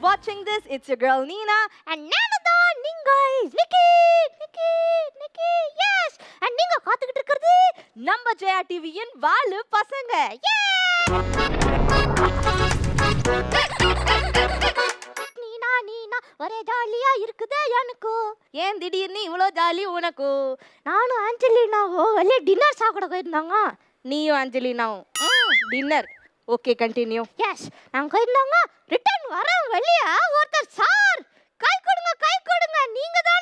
watching this. It's your girl Nina and Nanada Ningal Nikki. Yes. And நீங்க காத்துக்கிட்டு இருக்கிறது நம்ம ஜெயா டிவியின் வாலு பசங்க. நீனா ஒரே ஜாலியா இருக்குதே எனக்கு. ஏன் திடீர்னு இவ்வளோ ஜாலி உனக்கு? நானும் ஆஞ்சலினாவும் வெளியே டின்னர் சாப்பிட போயிருந்தாங்க. நீயும் ஆஞ்சலினாவும் டின்னர். Okay, continue. எஸ், நாங்கள் போயிருந்தாங்க. ரிட்டர்ன் வர வெளியே ஒருத்தர் சார் கை கொடுங்க நீங்க தான்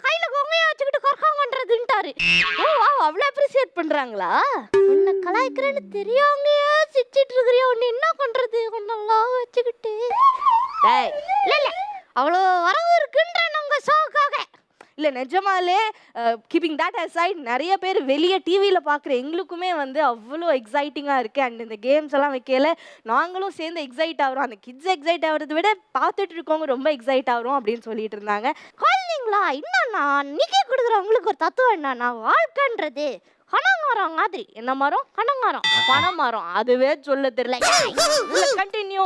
கையில கொங்கைய வச்சுக்கிட்டு கொறக்காங்கன்றதுன்ட்டாரு. ஓ அவ்வளோ அப்ரிசியேட் பண்றாங்களா? உன்னை கலாய்க்கிறேன்னு தெரியாங்க சிரிச்சிட்டு இருக்கிறியா? உன்னை என்ன பண்றது? உன்னெல்லாம் வச்சுக்கிட்டு இல்ல அவ்வளோ வரவு இருக்குன்ற நாங்க ஷோக்காக இல்லை. நிஜமாலே கீப்பிங் தட் அசைட், நிறைய பேர் வெளியே டிவியில் பார்க்குற எங்களுக்குமே வந்து அவ்வளோ எக்ஸைட்டிங்காக இருக்குது. அண்ட் இந்த கேம்ஸ் எல்லாம் வைக்கல நாங்களும் சேர்ந்து எக்ஸைட் ஆகிறோம். அந்த கிட்ஸ் எக்ஸைட் ஆகிறத விட பார்த்துட்டு இருக்கவங்க ரொம்ப எக்ஸைட் ஆகிறோம் அப்படின்னு சொல்லிட்டு இருந்தாங்க. குழந்தைங்களா, என்னன்னா நிக்கி கொடுக்குறவங்களுக்கு ஒரு தத்துவம் என்னன்னா, வாழ்க்கைன்றது கனமரம் மாதிரி. என்ன மரம்? கனமரம். பனைமரம். அதுவே சொல்ல தெரியல. கண்டினியூ.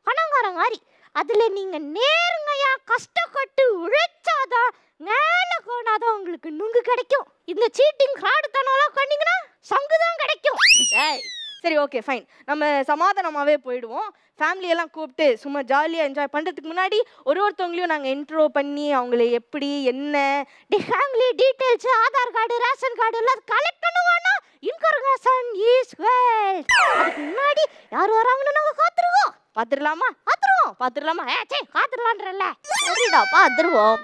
கனமரம் மாதிரி அதில் நீங்கள் நேர்மையா கஷ்டப்பட்டு உழைச்சாதான் மேலே போனாதான் உங்களுக்கு நுங்கு கிடைக்கும். இந்த சீட்டிங் ஃப்ராடுத்தனம்லாம் பண்ணீங்கன்னா சங்கு தான் கிடைக்கும். சரி, ஓகே, ஃபைன். நம்ம சமாதானமாகவே போயிடுவோம். ஃபேமிலியெல்லாம் கூப்பிட்டு சும்மா ஜாலியாக என்ஜாய் பண்ணுறதுக்கு முன்னாடி ஒருத்தவங்களையும் நாங்கள் இன்ட்ரோ பண்ணி அவங்கள எப்படி என்ன family details, Aadhaar card, ration card எல்லாம் கலெக்ட் பண்ணுவானா இன்ஃபர்மேஷன் இஸ் வெல்த். அதுக்கு முன்னாடி யார் வராங்கன்னு நாங்கள் காத்துருவோம். பார்த்துடலாமா? பார்த்துடலாமா? சரி, காத்துடலான்றல்ல. சரிடா, பார்த்துருவோம்.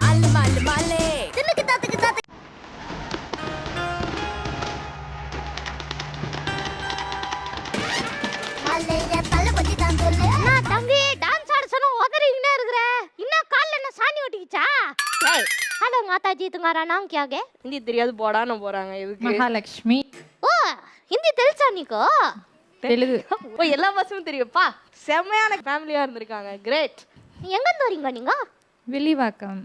தம்பி, டான்ஸ் ஆட சொன்னா உதறிக்கிட்டே இருக்கிற. இன்னும் காலில் என்ன சாணி ஒட்டிக்கிச்சா? ஹலோ மாதாஜி, துங்காரா நாம் கியா கே? ஹிந்தி தெரியாது போடான்னு போறாங்க. எதுக்கு? மகாலட்சுமி. ஓ, ஹிந்தி தெரிஞ்சா நீக்கோ? தெலுங்கு. ஓ, எல்லா பசங்களும் தெரியும்ப்பா. செம்மையான ஃபேமிலியா இருந்திருக்காங்க. கிரேட். எங்க இருந்து வரீங்க நீங்க? வில்லிவாக்கம்.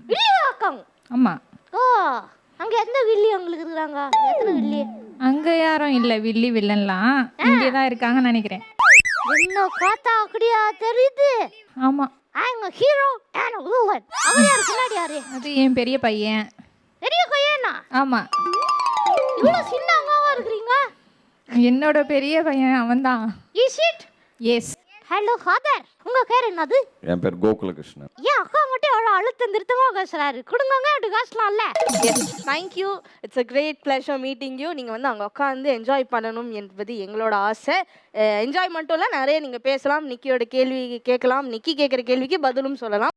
ஆமா. ஓ, அங்க எந்த வில்லி உங்களுக்கு இருக்காங்க? எத்தனை வில்லி? அங்க யாரும் இல்ல. வில்லி வில்லன்லாம் இங்கே தான் இருக்காங்கன்னு நினைக்கிறேன். என்ன பார்த்தா அப்படியா தெரியுது? ஆமா, அவங்க ஹீரோ அண்ட் வில்லன். அவர் யாரு? பின்னாடி யாரு? அது என் பெரிய பையன். பெரிய பையனா? ஆமா. இவ்வளவு சின்னவங்களா இருக்கீங்க? என்னோட பெரிய பையன் அவன்தான். Is it? Yes. Hello father, உங்க பேர் என்னது? என் பேர் கோகுலகிருஷ்ணன். ஏன் அக்கா மட்டும் எவ்வளோ அழுத்தம் திருத்தமாக பேசுறாரு? கொடுங்க, அப்படி காசலாம்ல. Thank you. It's a great pleasure meeting you. நீங்கள் வந்து அங்கே உட்காந்து என்ஜாய் பண்ணணும் என்பது எங்களோட ஆசை. என்ஜாய் மட்டும் இல்லை, நிறைய நீங்கள் பேசலாம். நிக்கியோட கேள்வி கேட்கலாம், நிக்கி கேட்குற கேள்விக்கு பதிலும் சொல்லலாம்.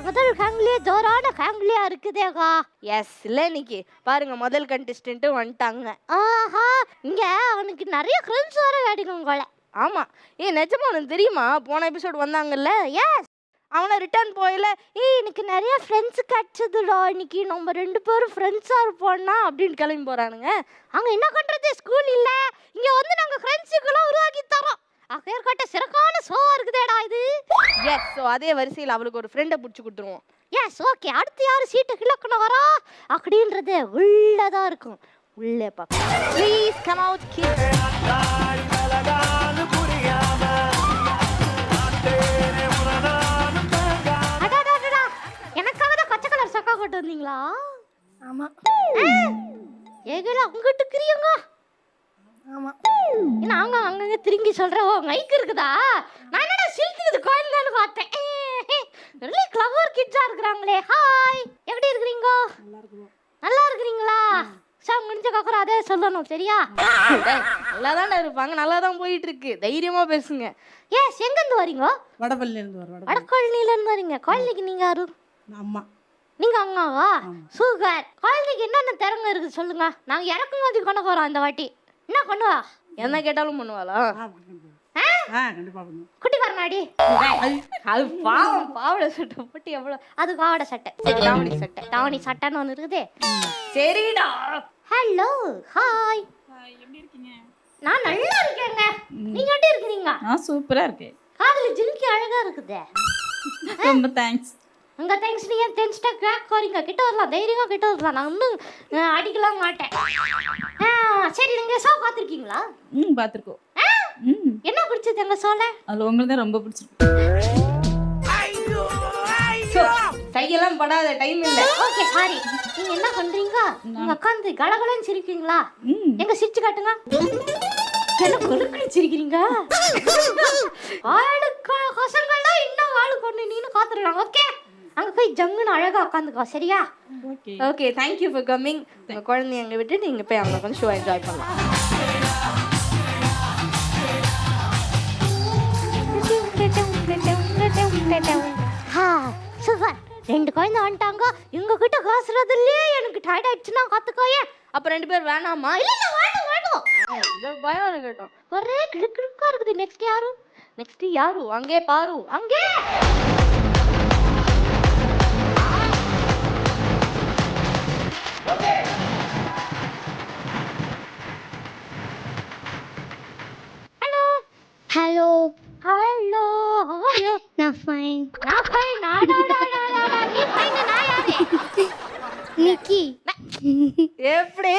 முதல் ஃபேமிலியே ஜோரான ஃபேமிலியா இருக்குதேகா. எஸ், இல்லை நிக்கி பாருங்க, முதல் கண்டெஸ்டன்ட்டு வந்துட்டாங்க. ஆஹா, இங்க அவனுக்கு நிறைய ஃப்ரெண்ட்ஸ் வர கிடைக்கும் போல. ஆமா, நிஜமா உனக்கு தெரியுமா? போன எபிசோட் வந்தாங்கல்ல. எஸ், அவனை ரிட்டர்ன் போயில எனக்கு நிறைய ஃப்ரெண்ட்ஸு கிடச்சதுடா, இன்னைக்கு நம்ம 2 பேரும் ஃப்ரெண்ட்ஸாக இருப்போம்னா அப்படின்னு கிளம்பி போகிறானுங்க. அங்கே என்ன பண்ணுறது? ஸ்கூல் இல்லை, இங்கே வந்து நாங்கள் ஃப்ரெண்ட்ஸுக்கெல்லாம் உருவாக்கி தரோம். அக்கேற்கட்ட சிறப்பான ஷோவா இருக்குதேடா இது. எஸ், ஸோ அதே வரிசையில் அவளுக்கு ஒரு ஃப்ரெண்டை பிடிச்சி கொடுத்துருவோம். Yes, okay. அடுத்து யார் சீட்டை கிழக்கணும் வரா அப்படின்றது உள்ளதான் இருக்கும். உள்ளே பார்க்க ப்ளீஸ் கம் அவுட் கிட்ஸ். அடாடாடா, எனக்காக தான் பச்சை கலர் சொக்கா கொண்டு வந்தீங்களா? ஆமா. ஏகல அங்கிட்டு இருக்கிறீங்க. ஆமா, என்ன அங்கங்க திரும்பி சொல்றேன். ஓ, மைக் இருக்குதா? நான் என்னடா சில்க்குது கோயில்தான்னு பார்த்தேன். really clever kids இருக்கிறாங்களே. ஹாய், எப்படி இருக்கிறீங்க? நல்லா இருக்கிறீங்களா? சாங் முடிஞ்சக்கப்புறம் அதே சொல்லணும், சரியா? நல்லா தானே இருப்பாங்க, நல்லா தான் போயிட்டு இருக்கு. தைரியமா பேசுங்க. எஸ், எங்கேருந்து வரீங்க? வடபள்ளியிலேருந்து வரோம். வடபள்ளியிலேருந்து வரீங்க. குழந்தைக்கு நீங்கள் யாரு? அம்மா. நீங்கள் அம்மாவா? சூப்பர். குழந்தைக்கு என்னென்ன திறமை இருக்குது சொல்லுங்க. நாங்கள் இறக்குமதி கொண்டு போகிறோம் இந்த வாட்டி. என்ன பண்ணுவா? என்ன கேட்டாலும் பண்ணுவாளா? குட்டி கருமாடி. அது பாவம், பாவடை சட்டை போட்டு எவ்வளோ. அது பாவடை சட்டை, தாவணி சட்டைன்னு ஒன்று இருக்குது. சரிடா. Hello, hi. எப்படி இருக்கீங்க? நான் நல்லா இருக்கேங்க. நீங்க எப்படி இருக்கீங்க? சூப்பரா இருக்கு. காதுல ஜிமிக்கி அழகா இருக்குதே. ரொம்ப தேங்க்ஸ். உங்க தேங்க்ஸ் நீ ஏன் டென்ஸ்டா கிராக் வரீங்க கிட்ட வரலாம் தைரியமா கிட்ட வரலாம் நான் இன்னும் அடிக்கலாம் மாட்டேன் சரி நீங்க ஷோ பார்த்துருக்கீங்களா பார்த்துருக்கோம். என்ன பிடிச்சது எங்க ஷோல அதில் உங்களுக்கு தான் ரொம்ப பிடிச்சிருக்கு. கையெல்லாம் படாத டைம் இல்ல ஓகே சாரி நீங்க என்ன பண்றீங்க நீங்க உட்கார்ந்து கலகலன்னு சிரிக்கிறீங்களா எங்க சிரிச்சு காட்டுங்க என்ன கொழுக்குன்னு சிரிக்கிறீங்க ஆளுக்கு பசங்கள்லாம் இன்னும் ஆளுக்கு ஒன்று நீனு காத்துருக்காங்க ஓகே அங்கே போய் ஜங்குன்னு அழகாக உட்காந்துக்கோ சரியா ஓகே தேங்க்யூ ஃபார் கம்மிங் உங்கள் குழந்தைய அங்கே விட்டு நீங்கள் போய் அங்கே கொஞ்சம் ஷோ என்ஜாய் பண்ணலாம் சூப்பர் 2 குழந்தை வந்துட்டாங்க இவங்க கிட்ட காசுறதுலயே எனக்கு டயர்ட் ஆயிடுச்சுன்னா காத்துக்கோயே அப்ப 2 பேர் வேணாமா இல்ல இல்ல வேணும் வேணும் பயம் கேட்டோம் ஒரே கிளுக்கிழுக்கா இருக்குது நெக்ஸ்ட் யாரு அங்கே பாரு அங்கே Hello. ஹலோ நான் fine. நிக்கி. எப்படி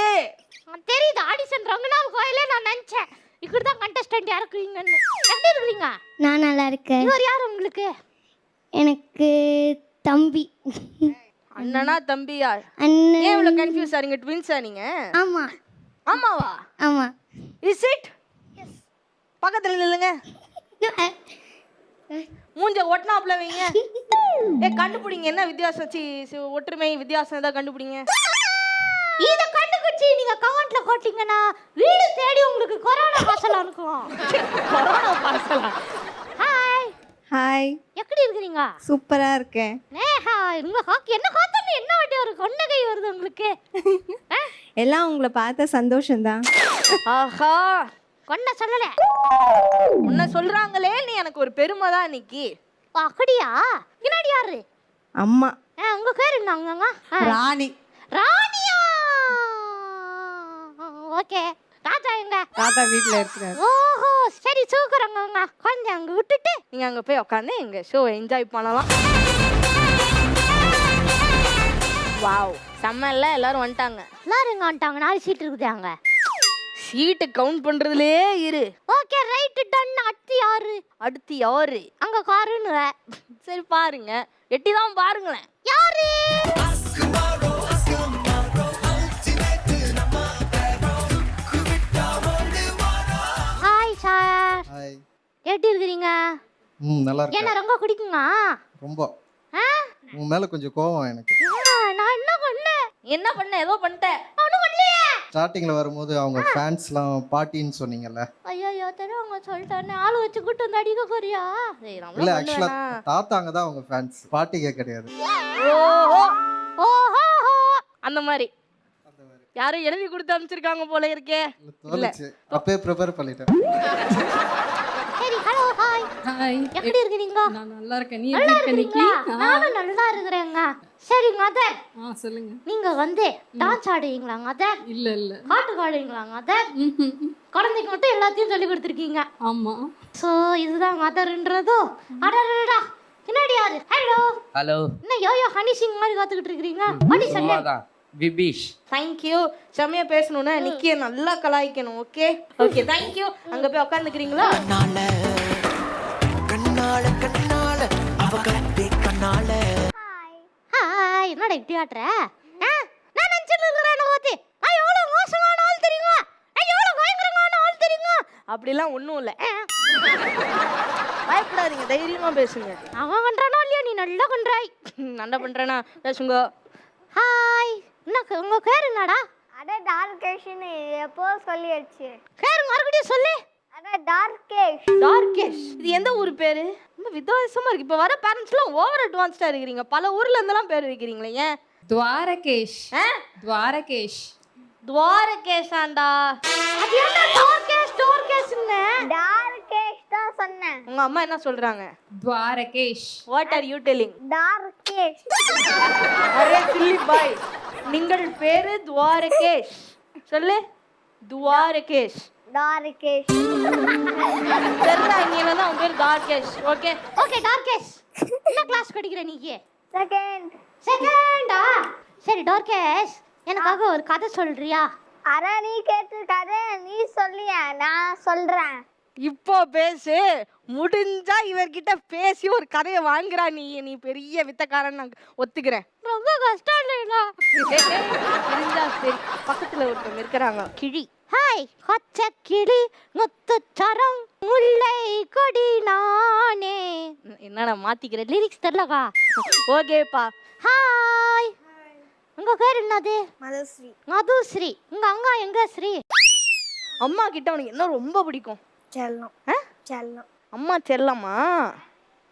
தெரியுது ஆடிஷன் ரங்கநாள் கோயிலே நான் நினைச்சேன் இப்படிதான் கண்டஸ்டன்ட் யாருக்குவீங்கன்னு எப்படி இருக்கீங்க நான் நல்லா இருக்கேன். இவர் யார் உங்களுக்கு எனக்கு தம்பி. அண்ணனா தம்பியா அண்ணன். ஏன் இவ்வளவு கன்ஃபியூஸ் ஆறீங்க ட்வின்ஸா நீங்க ஆமா. ஆமாவா ஆமா. இஸ் இட் பக்கத்துல நில்லுங்க மூஞ்ச ஒட்டனாப்ல வைங்க கண்டுபிடிங்க என்ன வித்தியாசம் ஒற்றுமை வித்தியாசம் ஏதாவது கண்டுபிடிங்க இத கண்டுபிடிச்சி நீங்க கமெண்ட்ல போட்டீங்கன்னா வீடு தேடி உங்களுக்கு கொரோனா பார்சல் அனுப்புவோம் கொரோனா பார்சல் ஹாய் ஹாய் எப்படி இருக்கீங்க சூப்பரா இருக்கேன் ஹாய் உங்க ஹாக்கி என்ன காத்தன்னு என்ன வாட்டி ஒரு கொன்னகை வருது உங்களுக்கு எல்லாம் உங்களை பார்த்த சந்தோஷம்தான் ஆஹா கொன்ன சொல்லல உன்னை சொல்றாங்களே நீ எனக்கு ஒரு பெருமை தான் இன்னைக்கு அப்படியா பின்னாடி யாரு அம்மா உங்க பேர் என்னங்க ராணி ராணியா ஓகே தாத்தா எங்க தாத்தா வீட்ல இருக்கிறாரு ஓஹோ சரி சூக்குறவங்க கொஞ்சம் அங்க விட்டுட்டு நீங்க அங்க போய் உட்காந்து எங்க ஷோ என்ஜாய் பண்ணலாம் வாவ் செம்மல்ல எல்லாரும் வந்துட்டாங்க எல்லாரும் எங்க வந்துட்டாங்க 4 சீட் இருக்குது அங்க சீட்டை கவுண்ட் பண்றதுலயே இரு ஓகே ரைட் டன் அடுத்து யாரு அங்க காருன்னு சரி பாருங்க எட்டி தான் பாருங்களேன் யாரு ஹாய் சார் ஹாய். எப்படி இருக்கீங்க நல்லா இருக்கேன். என்ன ரொம்ப குடிக்குங்க ரொம்ப. உன் மேல கொஞ்சம் கோவம் எனக்கு. நான் என்ன பண்ணேன் ஏதோ பண்ணிட்டேன் ஒண்ணும் பண்ணலையே ஸ்டார்டிங்ல வரும்போது அவங்க ஃபேன்ஸ்லாம் பாட்டின்னு சொன்னீங்கல்ல. ஐயோ தெரியுங்க சொல்லிட்டேன் ஆளு வச்சு கூட்டு வந்து அடிக்க போறியா இல்ல ஆக்சுவலா தாத்தாங்க தான் அவங்க ஃபேன்ஸ். பாட்டிங்க கிடையாது. ஓஹோ ஓஹோ அந்த மாதிரி யாரும் எழுதி கொடுத்து அனுப்பிச்சிருக்காங்க போல இருக்கே தோணுச்சு. அப்பவே ப்ரிப்பேர் பண்ணிட்டேன். சரி ஹலோ ஹாய் ஹாய். எப்படி இருக்கீங்க நான் நல்லா இருக்கேன். நீ எப்படி இருக்க நிக்கி? நானும் நல்லா இருக்கிறேங்க சரிங்க அதர் சொல்லுங்க. நீங்க வந்து டான்ஸ் ஆடுவீங்களாங்க அதர் இல்ல இல்ல. பாட்டு ஆடுவீங்களாங்க அதர் குழந்தைக்கு மட்டும் எல்லாத்தையும் சொல்லி கொடுத்துருக்கீங்க ஆமா. சோ இதுதான் மதர்ன்றதோ அடடடா பின்னாடி யாரு ஹலோ ஹலோ என்ன யோயோ ஹனி சிங் மாதிரி காத்துக்கிட்டு இருக்கீங்க பாடி சொல்லு சும்மாதான் விபீஷ். தேங்க்யூ செம்மையா பேசணும்னா நிக்கிய நல்லா கலாய்க்கணும் ஓகே ஓகே தேங்க்யூ அங்க போய் உட்காந்துக்கிறீங்களா ஹாய் என்னடா இப்படி ஆட்ற நான் நினைச்சிட்டு இருக்கிறேன் ஓத்தி நான் எவ்வளவு மோசமான ஆள் தெரியுமா நான் எவ்வளவு பயங்கரமான ஆள் தெரியுமா அப்படிலாம் ஒண்ணும் இல்ல பயப்படாதீங்க தைரியமா பேசுங்க அவன் பண்றானோ இல்லையா நீ நல்லா பண்றாய் நல்லா பண்றேனா பேசுங்க ஹாய் என்ன உங்க பேர் என்னடா அட டார்கேஷ்னு எப்போ சொல்லியாச்சு. பேர் மறுபடியும் சொல்லு அட டார்கேஷ். டார்கேஷ் இது எந்த ஊர் பேரு ரொம்ப வித்தியாசமா இருக்கு இப்ப வர பேரண்ட்ஸ்லாம் ஓவர் அட்வான்ஸ்டா இருக்கிறீங்க பல ஊர்ல இருந்தெல்லாம் பேர் வைக்கிறீங்களே ஏன் துவாரகேஷ். துவாரகேஷ். துவாரகேஷாண்டா அது என்ன டார்கேஷ்னு டார்கேஷ் தான் சொன்னேன். உங்க அம்மா என்ன சொல்றாங்க Dwarakesh. What are you telling டார்கேஷ். அரே சில்லி பாய் நீங்கள் பேரு துவாரகேஷ் சொல்லு துவாரகேஷ் டார்கேஷ். தெரியல நீங்க தான் உங்க பேர் டார்கேஷ் ஓகே ஓகே டார்கேஷ் என்ன கிளாஸ் படிக்கிற நீங்க செகண்ட். செகண்டா? சரி டோர்கேஷ், எனக்காக ஒரு கதை சொல்றியா? அட நீ கேட்டு கதை நீ சொல்லியா, நான் சொல்றேன். இப்போ பேசு. முடிஞ்சா இவர்கிட்ட பேசி ஒரு கதையை வாங்குறா. நீ பெரிய வித்தக்காரன் நான் ஒத்துக்கிறேன். ரொம்ப கஷ்டம் இல்லைங்களா? முடிஞ்சா சரி. பக்கத்துல ஒருத்தவங்க இருக்கிறாங்க, கிளி. ஹாய் கொச்ச கிளி முத்துச்சரம் முல்லை கொடி நானே. என்னடா மாத்திக்கிறேன், லிரிக்ஸ் தெரியலக்கா. ஓகேப்பா. ஹாய், உங்க பேர் என்னது? மதுஸ்ரீ. மதுஸ்ரீ. உங்க அம்மா எங்க ஸ்ரீ? அம்மா கிட்ட உனக்கு என்ன ரொம்ப பிடிக்கும்? செல்லம். செல்லம். அம்மா செல்லம்மா.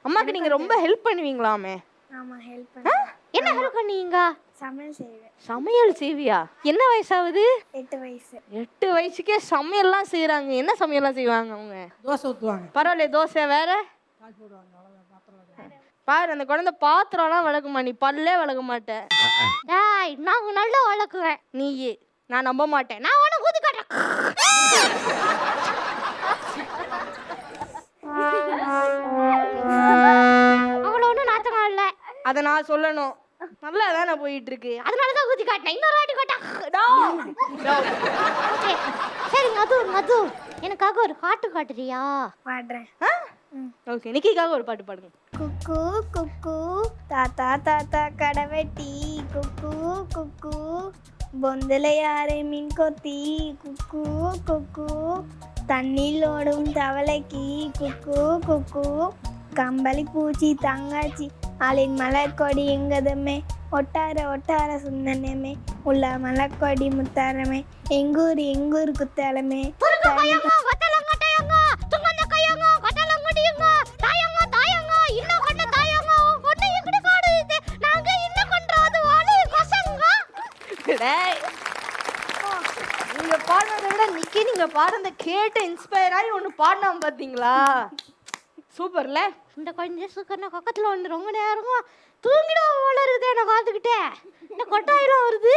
அம்மாக்கு நீங்க ரொம்ப ஹெல்ப் பண்ணுவீங்களாமே? ஆமா, ஹெல்ப் பண்ண. என்ன ஹெல்ப் பண்ணுவீங்க? சமையல் செய்வேன். சமையல் செய்வியா? என்ன வயசாகுது? 8 வயசு. 8 வயசுக்கே சமையல்லாம் செய்யறாங்க. என்ன சமையல்லாம் செய்வாங்க அவங்க? தோசை ஊற்றுவாங்க. பரவாயில்ல, தோசை வேற. பாரு, அந்த குழந்தை பாத்திரம்லாம் விளக்குமா, நீ பல்லே விளக்க மாட்டேன். நான் நல்லா வளர்க்குறேன். நீ நான் நம்ப மாட்டேன். நான் உன ஊதி காட்டுறேன். அவ்வளோ ஒன்றும் நாத்தம் இல்லை. அதை நான் சொல்லணும். நல்லா தானே போயிட்டு இருக்கு, அதனாலதான் ஊதி காட்டினேன். இன்னொரு வாட்டி காட்டா. சரி மது, எனக்காக ஒரு பாட்டு காட்டுறியா? பாடுறேன். ஓகே, நிக்கிக்காக ஒரு பாட்டு பாடுங்க. குக்கு குக்கு தாத்தா தாத்தா கடவெட்டி குக்கு குக்கு பொந்தல யாரை மீன் கொத்தி குக்கு குக்கு தண்ணில் ஓடும் தவளைக்கு குக்கு குக்கு கம்பளி பூச்சி தங்காச்சி ஆளின் மலர்கொடி எங்கதுமே ஒட்டார ஒட்டார சுந்தனமே உள்ள மலர்கொடி முத்தாரமே எங்கூர் குத்தாலமே நீங்க பாடுறதை விட நிக்கி நீங்க பாடுறத கேட்டு இன்ஸ்பயர் ஆகி ஒண்ணு பாடினாம பாத்தீங்களா? சூப்பர்ல. இந்த குழந்தை சூக்கர்னா பக்கத்துல வந்து ரொம்ப நேரமா தூங்கிடும் போல இருக்குது. என்ன காத்துக்கிட்டே இந்த கொட்டாயிலாம் வருது.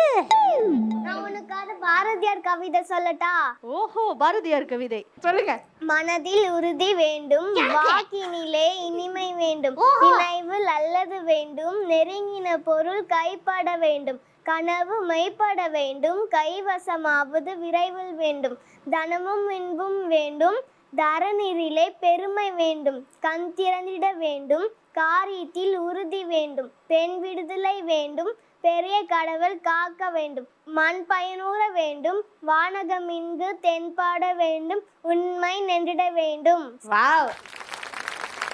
நான் உனக்காக பாரதியார் கவிதை சொல்லட்டா? ஓஹோ, பாரதியார் கவிதை சொல்லுங்க. மனதில் உறுதி வேண்டும், வாக்கினிலே இனிமை வேண்டும், நினைவில் அல்லது வேண்டும், நெருங்கின பொருள் கைப்பட வேண்டும், கனவு மெய்ப்பட வேண்டும், கைவசமாவது விரைவில் வேண்டும், தனமும் இன்பும் வேண்டும், தரநீரிலே பெருமை வேண்டும், கண் திறந்திட வேண்டும், காரியத்தில் உறுதி வேண்டும், பெண் விடுதலை வேண்டும், பெரிய கடவுள் காக்க வேண்டும், மண் பயனூற வேண்டும், வானகம் இங்கு தென்பாட வேண்டும், உண்மை நின்றிட வேண்டும். வாவ்.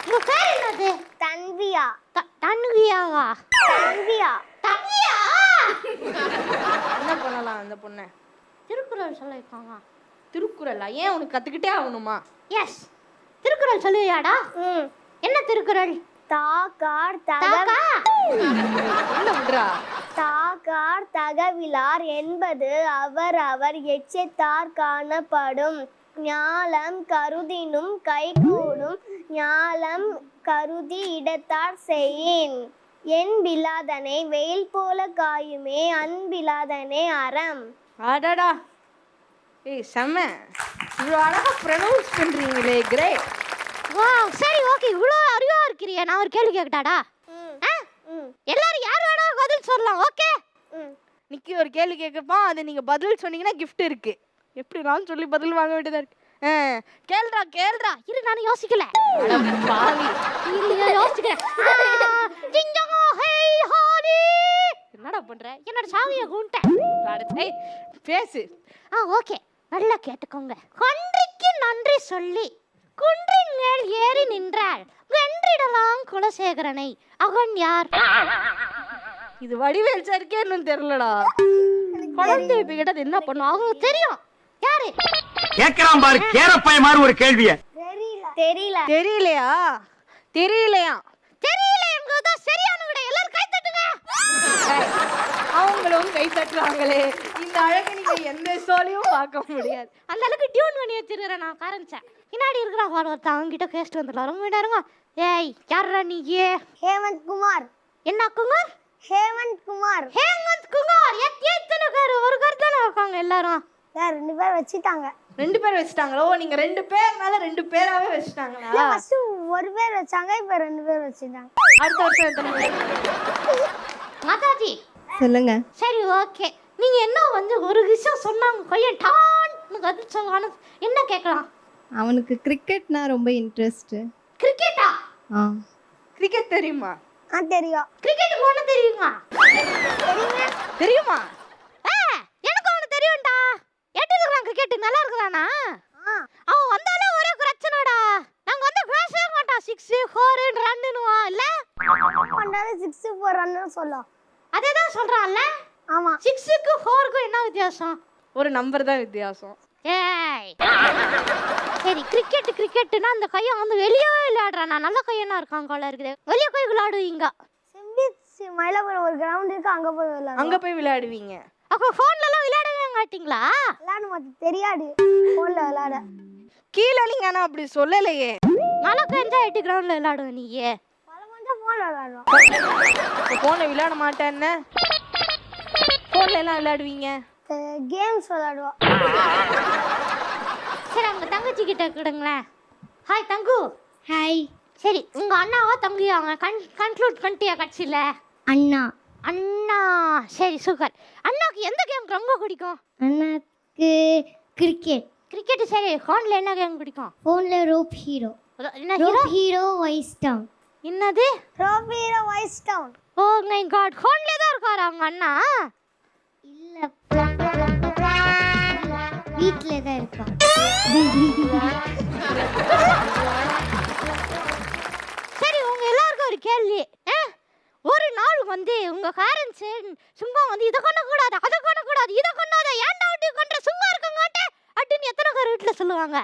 உங்க பேர் என்னது? தன்வியா. தன்வியாவா? தன்வியா. தன்வியா? என்ன பண்ணலாம் அந்த பொண்ணை? திருக்குறள் சொல்ல வைப்பாங்க. திருக்குறளா? ஏன் உனக்கு கத்துக்கிட்டே ஆகணுமா? எஸ், திருக்குறள் சொல்லுவியாடா? என்ன திருக்குறள்? தாக்கார் தகவிலார் என்பது அவர் அவர் எச்சத்தார் காணப்படும், ஞாலம் கருதினும் கைகூடும், ஞாலம் கருதி இடத்தார் செய்யின், என்பிலாதனை வெயில் போல காயுமே, அன்பிலாதனை அறம். அடடா, ஏய் செம்ம, இவ்வளோ அழகா ப்ரொனவுன்ஸ் பண்றீங்களே, கிரேட். வாவ். சரி ஓகே, இவ்வளோ அறிவா இருக்கிறியா? நான் ஒரு கேள்வி கேட்கட்டாடா? எல்லாரும் யார் வேணா பதில் சொல்லலாம். ஓகே, நிக்கி ஒரு கேள்வி கேட்கப்பான், அது நீங்க பதில் சொன்னீங்கன்னா கிஃப்ட் இருக்கு. எப்படி நான் சொல்லி பதில் வாங்க வேண்டியதா இருக்கு. கேள்றா இரு, நான் யோசிக்கல. பாவி, இல்லையா யோசிக்கிறேன். என்னடா பண்ற? என்னோட சாவியை கூண்டேன். பேசு. ஓகே, நல்லா கேட்டுக்கோங்க. கொன்றைக்கு நன்றி சொல்லி குன்றின் மேல் ஏறி நின்றாள் வென்றிடலாம் குலசேகரனை. அவன் யார்? இது வடிவேல் சாருக்கே இன்னும் தெரியலடா. குழந்தை இப்ப கிட்ட என்ன பண்ணும்? அவங்க தெரியும். யாரு கேக்குறான் பாரு, கேரப்பைய மாதிரி ஒரு கேள்விய. தெரியலையா? தெரியலங்கிறதா சரியான விட. எல்லாரும் கை தட்டுங்க. அவங்களும் கை தட்டுறாங்களே. இந்த அழகு நீங்க எந்த சோலையும் பார்க்க முடியாது. அந்த அளவுக்கு டியூன் பண்ணி வச்சிருக்கிறேன். நான் காரணிச்சேன். பின்னாடி இருக்கிற ஒருத்தன் அவங்க கிட்ட கேஸ்ட் வந்துடலாம். ரொம்ப நேரங்க. ஏய் யாரா நீ? ஹேமந்த் குமார். என்ன குமார்? ஹேமந்த் குமார். எத்தனை பேர்? ஒரு பேர் தானே இருக்காங்க எல்லாரும். 2 பேர் வச்சுட்டாங்க. 2 பேர் வச்சுட்டாங்களோ? நீங்க 2 பேர் மேல 2 பேராவே வச்சுட்டாங்களா? ஒரு பேர் வச்சாங்க, இப்ப 2 பேர் வச்சிருந்தாங்க. அடுத்த வருஷம் எத்தனை பேர்? மாதாஜி சொல்லுங்க. சரி ஓகே, நீங்க என்ன வந்து ஒரு விஷயம் சொன்னாங்க கையை டான்னு கதிச்சாங்க, என்ன கேட்கலாம்? அவனுக்கு கிரிக்கெட்னா ரொம்ப இன்ட்ரெஸ்ட். கிரிக்கெட்டா? ஆ. கிரிக்கெட் தெரியுமா? தெரியும். கிரிக்கெட் போன தெரியுமா? தெரியுமா? எனக்கு அவனு தெரியும்டா. எப்படி இருக்கான் கிரிக்கெட்? நல்லா இருக்குதானா? அவன் வந்தாலே ஒரே பிரச்சனைடா. நாங்க வந்து பேசவே மாட்டான். 6 4 ரன்னுவா இல்ல? பண்ணாலே 6 4 ரன் சொல்லும். அதேதான் சொல்றான்ல. ஆமா. 6க்கு 4க்கு என்ன வித்தியாசம்? ஒரு நம்பர் தான் வித்தியாசம். ஏய். சரி கிரிக்கெட்னா அந்த கையை வந்து வெளியே விளையாடுறானா? நல்ல கையனா இருக்கான் போல இருக்குது. வெளியே போய் விளையாடுவீங்க. செம்பி மயிலாப்பூர் ஒரு கிரவுண்ட் இருக்கு, அங்க போய் விளையாடுவோம். அங்க போய் விளையாடுவீங்க. அப்ப போன்ல எல்லாம் விளையாடவே மாட்டீங்களா? விளையாட மாட்டேன், தெரியாது போன்ல விளையாட. கீழ நீங்க ஆனா அப்படி சொல்லலையே. நல்லா கஞ்சா 8 கிரவுண்ட்ல விளையாடுவ நீயே. பலமஞ்சா போன்ல விளையாடுவோம். போன்ல விளையாட மாட்டேன்னு போன்ல எல்லாம் விளையாடுவீங்க. கேம்ஸ் விளையாடுவோம். சரி அவங்க தங்கச்சி கிட்ட கிடுங்களேன். ஹாய் தங்கு. ஹாய். சரி உங்க அண்ணாவா தம்பியா? கன்க்ளூட் பண்ணிட்டியா கட்சியில? அண்ணா. அண்ணா சரி சூப்பர். அண்ணாக்கு எந்த கேம் ரொம்ப பிடிக்கும்? அண்ணாக்கு கிரிக்கெட். கிரிக்கெட். சரி ஃபோன்ல என்ன கேம் பிடிக்கும்? போன்ல ரோப் ஹீரோ. என்ன ஹீரோ? Hero vice town. என்னது? Rope hero vice town. Oh my God, ஃபோன்ல தான் இருக்காரா உங்க அண்ணா? இல்ல, வீட்ல தான் இருக்கான். சரி உங்க எல்லாருக்கும் ஒரு கேள்வி. ஒரு நாள் வந்து உங்க பேரண்ட்ஸ் சும்மா வந்து இதை பண்ணக்கூடாது, அதை பண்ணக்கூடாது, இதை பண்ணாத, ஏன்டா அப்படி பண்ற, சும்மா இருக்க மாட்டேன் அப்படின்னு எத்தனை பேர் வீட்டில் சொல்லுவாங்க?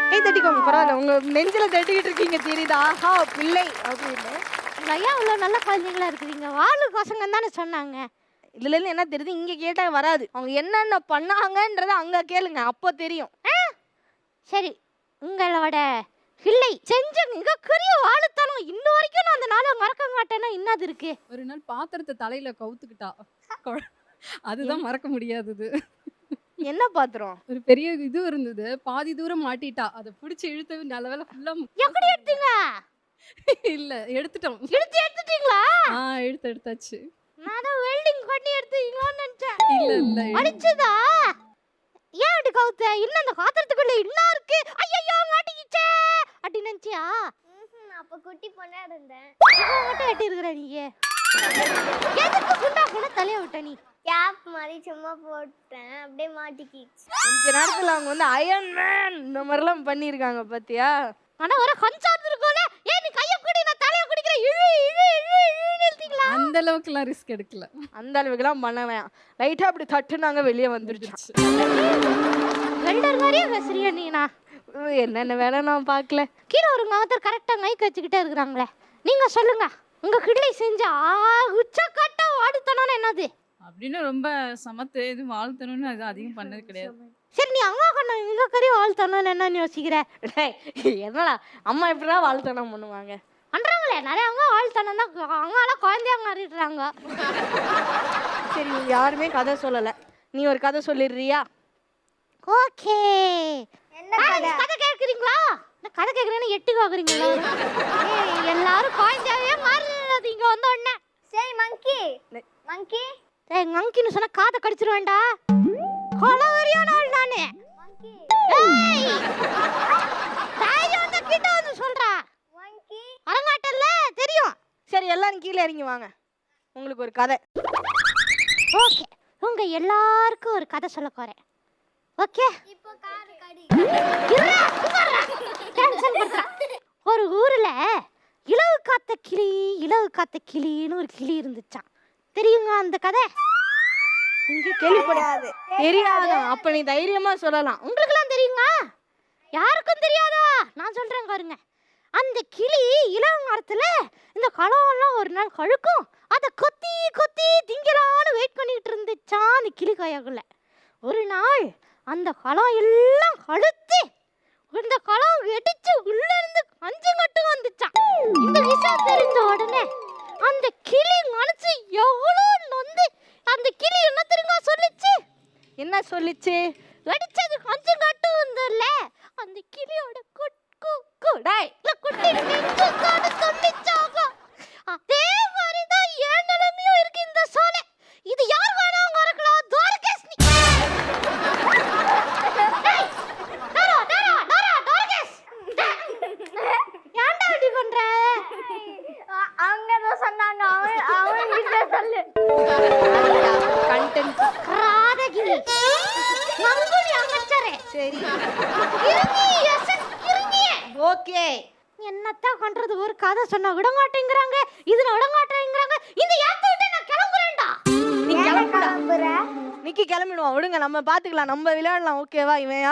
கை தட்டிக்கோங்க, பரவாயில்ல. உங்க நெஞ்சில தட்டிக்கிட்டு இருக்கீங்க தெரியுதா? ஆஹா பிள்ளை அப்படின்னு. உங்க ஐயா இவ்வளோ நல்ல குழந்தைங்களா இருக்கிறீங்க. வாழு பசங்க தானே சொன்னாங்க. இதுலேருந்து என்ன தெரியுது? இங்கே கேட்டால் வராது. அவங்க என்னென்ன பண்ணாங்கன்றத அங்கே கேளுங்க, அப்போ தெரியும். சரி உங்களோட பிள்ளை செஞ்ச மிகப்பெரிய வாழுத்தனம் இன்ன வரைக்கும் நான் அந்த நாளை மறக்க மாட்டேன்னா என்னது இருக்கு? ஒரு நாள் பாத்திரத்தை தலையில கவுத்துக்கிட்டா. அதுதான் மறக்க முடியாதது. என்ன பாத்திரம்? ஒரு பெரிய இது இருந்தது, பாதி தூரம் மாட்டிட்டா. அதை பிடிச்சி இழுத்து நல்ல வேலை ஃபுல்லா. எப்படி எடுத்தீங்க? இல்ல எடுத்துட்டோம். எடுத்துட்டீங்களா? எடுத்தாச்சு. நான் வெல்டிங் பண்ணி எடுத்தீங்களான்னு நினைச்சேன். இல்ல அடிச்சதா? ஏன் அப்படி கவுத்த? இன்னும் அந்த பாத்திரத்துக்குள்ள இன்னும் இருக்கு. ஐயோ மாட்டிக்கிச்சே அப்படி நினைச்சியா? அப்ப குட்டி பொண்ணா இருந்தேன். மட்டும் எட்டி இருக்கிற நீங்க எதுக்கு குண்டா கூட தலைய விட்ட? நீ கேப் மாதிரி சும்மா போட்டேன், அப்படியே மாட்டிக்கிச்சு. கொஞ்ச நேரத்துல அவங்க வந்து அயன் மேன் இந்த மாதிரிலாம் பண்ணியிருக்காங்க பாத்தியா? ஆனா ஒரு கன்சார்ட் இருக்கும்ல, ஏன் நீ கையை கூடி நான் தலையை குடிக்கிறேன் இழு இழு இழு இழுன்னு இழுத்தீங்களா? அந்த அளவுக்குலாம் ரிஸ்க் எடுக்கல. அந்த அளவுக்குலாம் பண்ண வேணாம். லைட்டா அப்படி தட்டுனாங்க, வெளியே வந்துருச்சு. வெல்டர் மாதிரியே பேசுறியா நீனா? என்னென்ன வேலை நான் பார்க்கல. கீழே ஒரு மாத்தர் கரெக்டாக மைக் வச்சுக்கிட்டே இருக்கிறாங்களே, நீங்க சொல்லுங்க. உங்க கிள்ளை செஞ்சா உச்சக்கட்ட வாடுத்தனான்னு என்னது? அப்படின்னு ரொம்ப சமத்து எதுவும் வாழ்த்தணும்னு அது அதிகம் பண்ணது கிடையாது. சரி நீ அம்மா கண்ண மிகப்பெரிய வாழ்த்தணும்னு என்னன்னு யோசிக்கிற? என்னடா அம்மா எப்படிதான் வாழ்த்தனம் பண்ணுவாங்க? பண்றாங்களே நிறைய அம்மா வாழ்த்தனம் தான். அம்மாலாம் குழந்தையா மாறிடுறாங்க. சரி யாருமே கதை சொல்லலை, நீ ஒரு கதை சொல்லிடுறியா? ஓகே. என்ன கதை? கதை கேட்குறீங்களா? கதை கேட்குறேன்னு எட்டு கேட்குறீங்களா? எல்லாரும் குழந்தையாவே மாறிடுறது இங்க வந்த உடனே. சரி மங்கி மங்கி. ஏய் மங்கின்னு சொன்னா காதை கடிச்சிருவேன்டா. கொலவரியான ஆள் நானு. மங்கி. ஏய் தைரியம் வந்து கிட்ட வந்து சொல்றா. மங்கி. அரங்காட்டல்ல தெரியும். சரி எல்லாரும் கீழே இறங்கி வாங்க, உங்களுக்கு ஒரு கதை. ஓகே உங்க எல்லாருக்கும் ஒரு கதை சொல்ல போறேன். ஓகே இப்போ காது கடி. ஒரு ஊர்ல இலவு காத்த கிளின்னு ஒரு கிளி இருந்துச்சான். தெரியுங்க அந்த கதை? இங்க கேள்விப்படாது. தெரியாதா? அப்ப நீ தைரியமா சொல்லலாம். உங்களுக்குலாம் தெரியுங்க? யாருக்கும் தெரியாதா? நான் சொல்றேன் பாருங்க. அந்த கிளி இலவு மரத்துல இந்த களம்லாம் ஒரு நாள் கழுக்கும், அதை கொத்தி கொத்தி திங்கலான்னு வெயிட் பண்ணிட்டு இருந்துச்சான் அந்த கிளி கையாக்குள்ள. ஒரு நாள் அந்த களம் எல்லாம் கழுத்து இந்த களம் வெடிச்சு உள்ள இருந்து அஞ்சு மட்டும் வந்துச்சான். இந்த விஷயம் தெரிஞ்ச உடனே அந்த கிளி மனசு எவ்வளோ நொந்து அந்த கிளி என்ன தெரியுமா சொல்லிச்சு? என்ன சொல்லிச்சு? வெடிச்சது அஞ்சு மட்டும் இல்ல, அந்த கிளியோட டேய் குட்டி நெஞ்சுக்கான துண்டிச்சாகும். அதே மாதிரி தான் என் நிலைமையும் இருக்கு இந்த சோலை. இது யார் வேணாங்க இருக்கலாம் துவாரகேஷ் நீ. டேய் டோரா துவாரகேஷ். ஏன்டா இப்படி பண்ற? அவங்க தான் சொன்னாங்க, அவன் கிட்ட சொல்லு. கண்டென்ட் ராதகிரி மங்குடி அமைச்சரே. சரி ஓகே. என்னத்த பண்றது? ஒரு கதை சொன்னா விட மாட்டேங்கிறாங்க, இதுல விட மாட்டேங்கிறாங்க. இந்த ஏத்த விட்டு நான் கிளம்புறேன்டா. நீ கிளம்புற. நிக்கி கிளம்பிடுவான், விடுங்க, நம்ம பாத்துக்கலாம், நம்ம விளையாடலாம். ஓகேவா? இவன்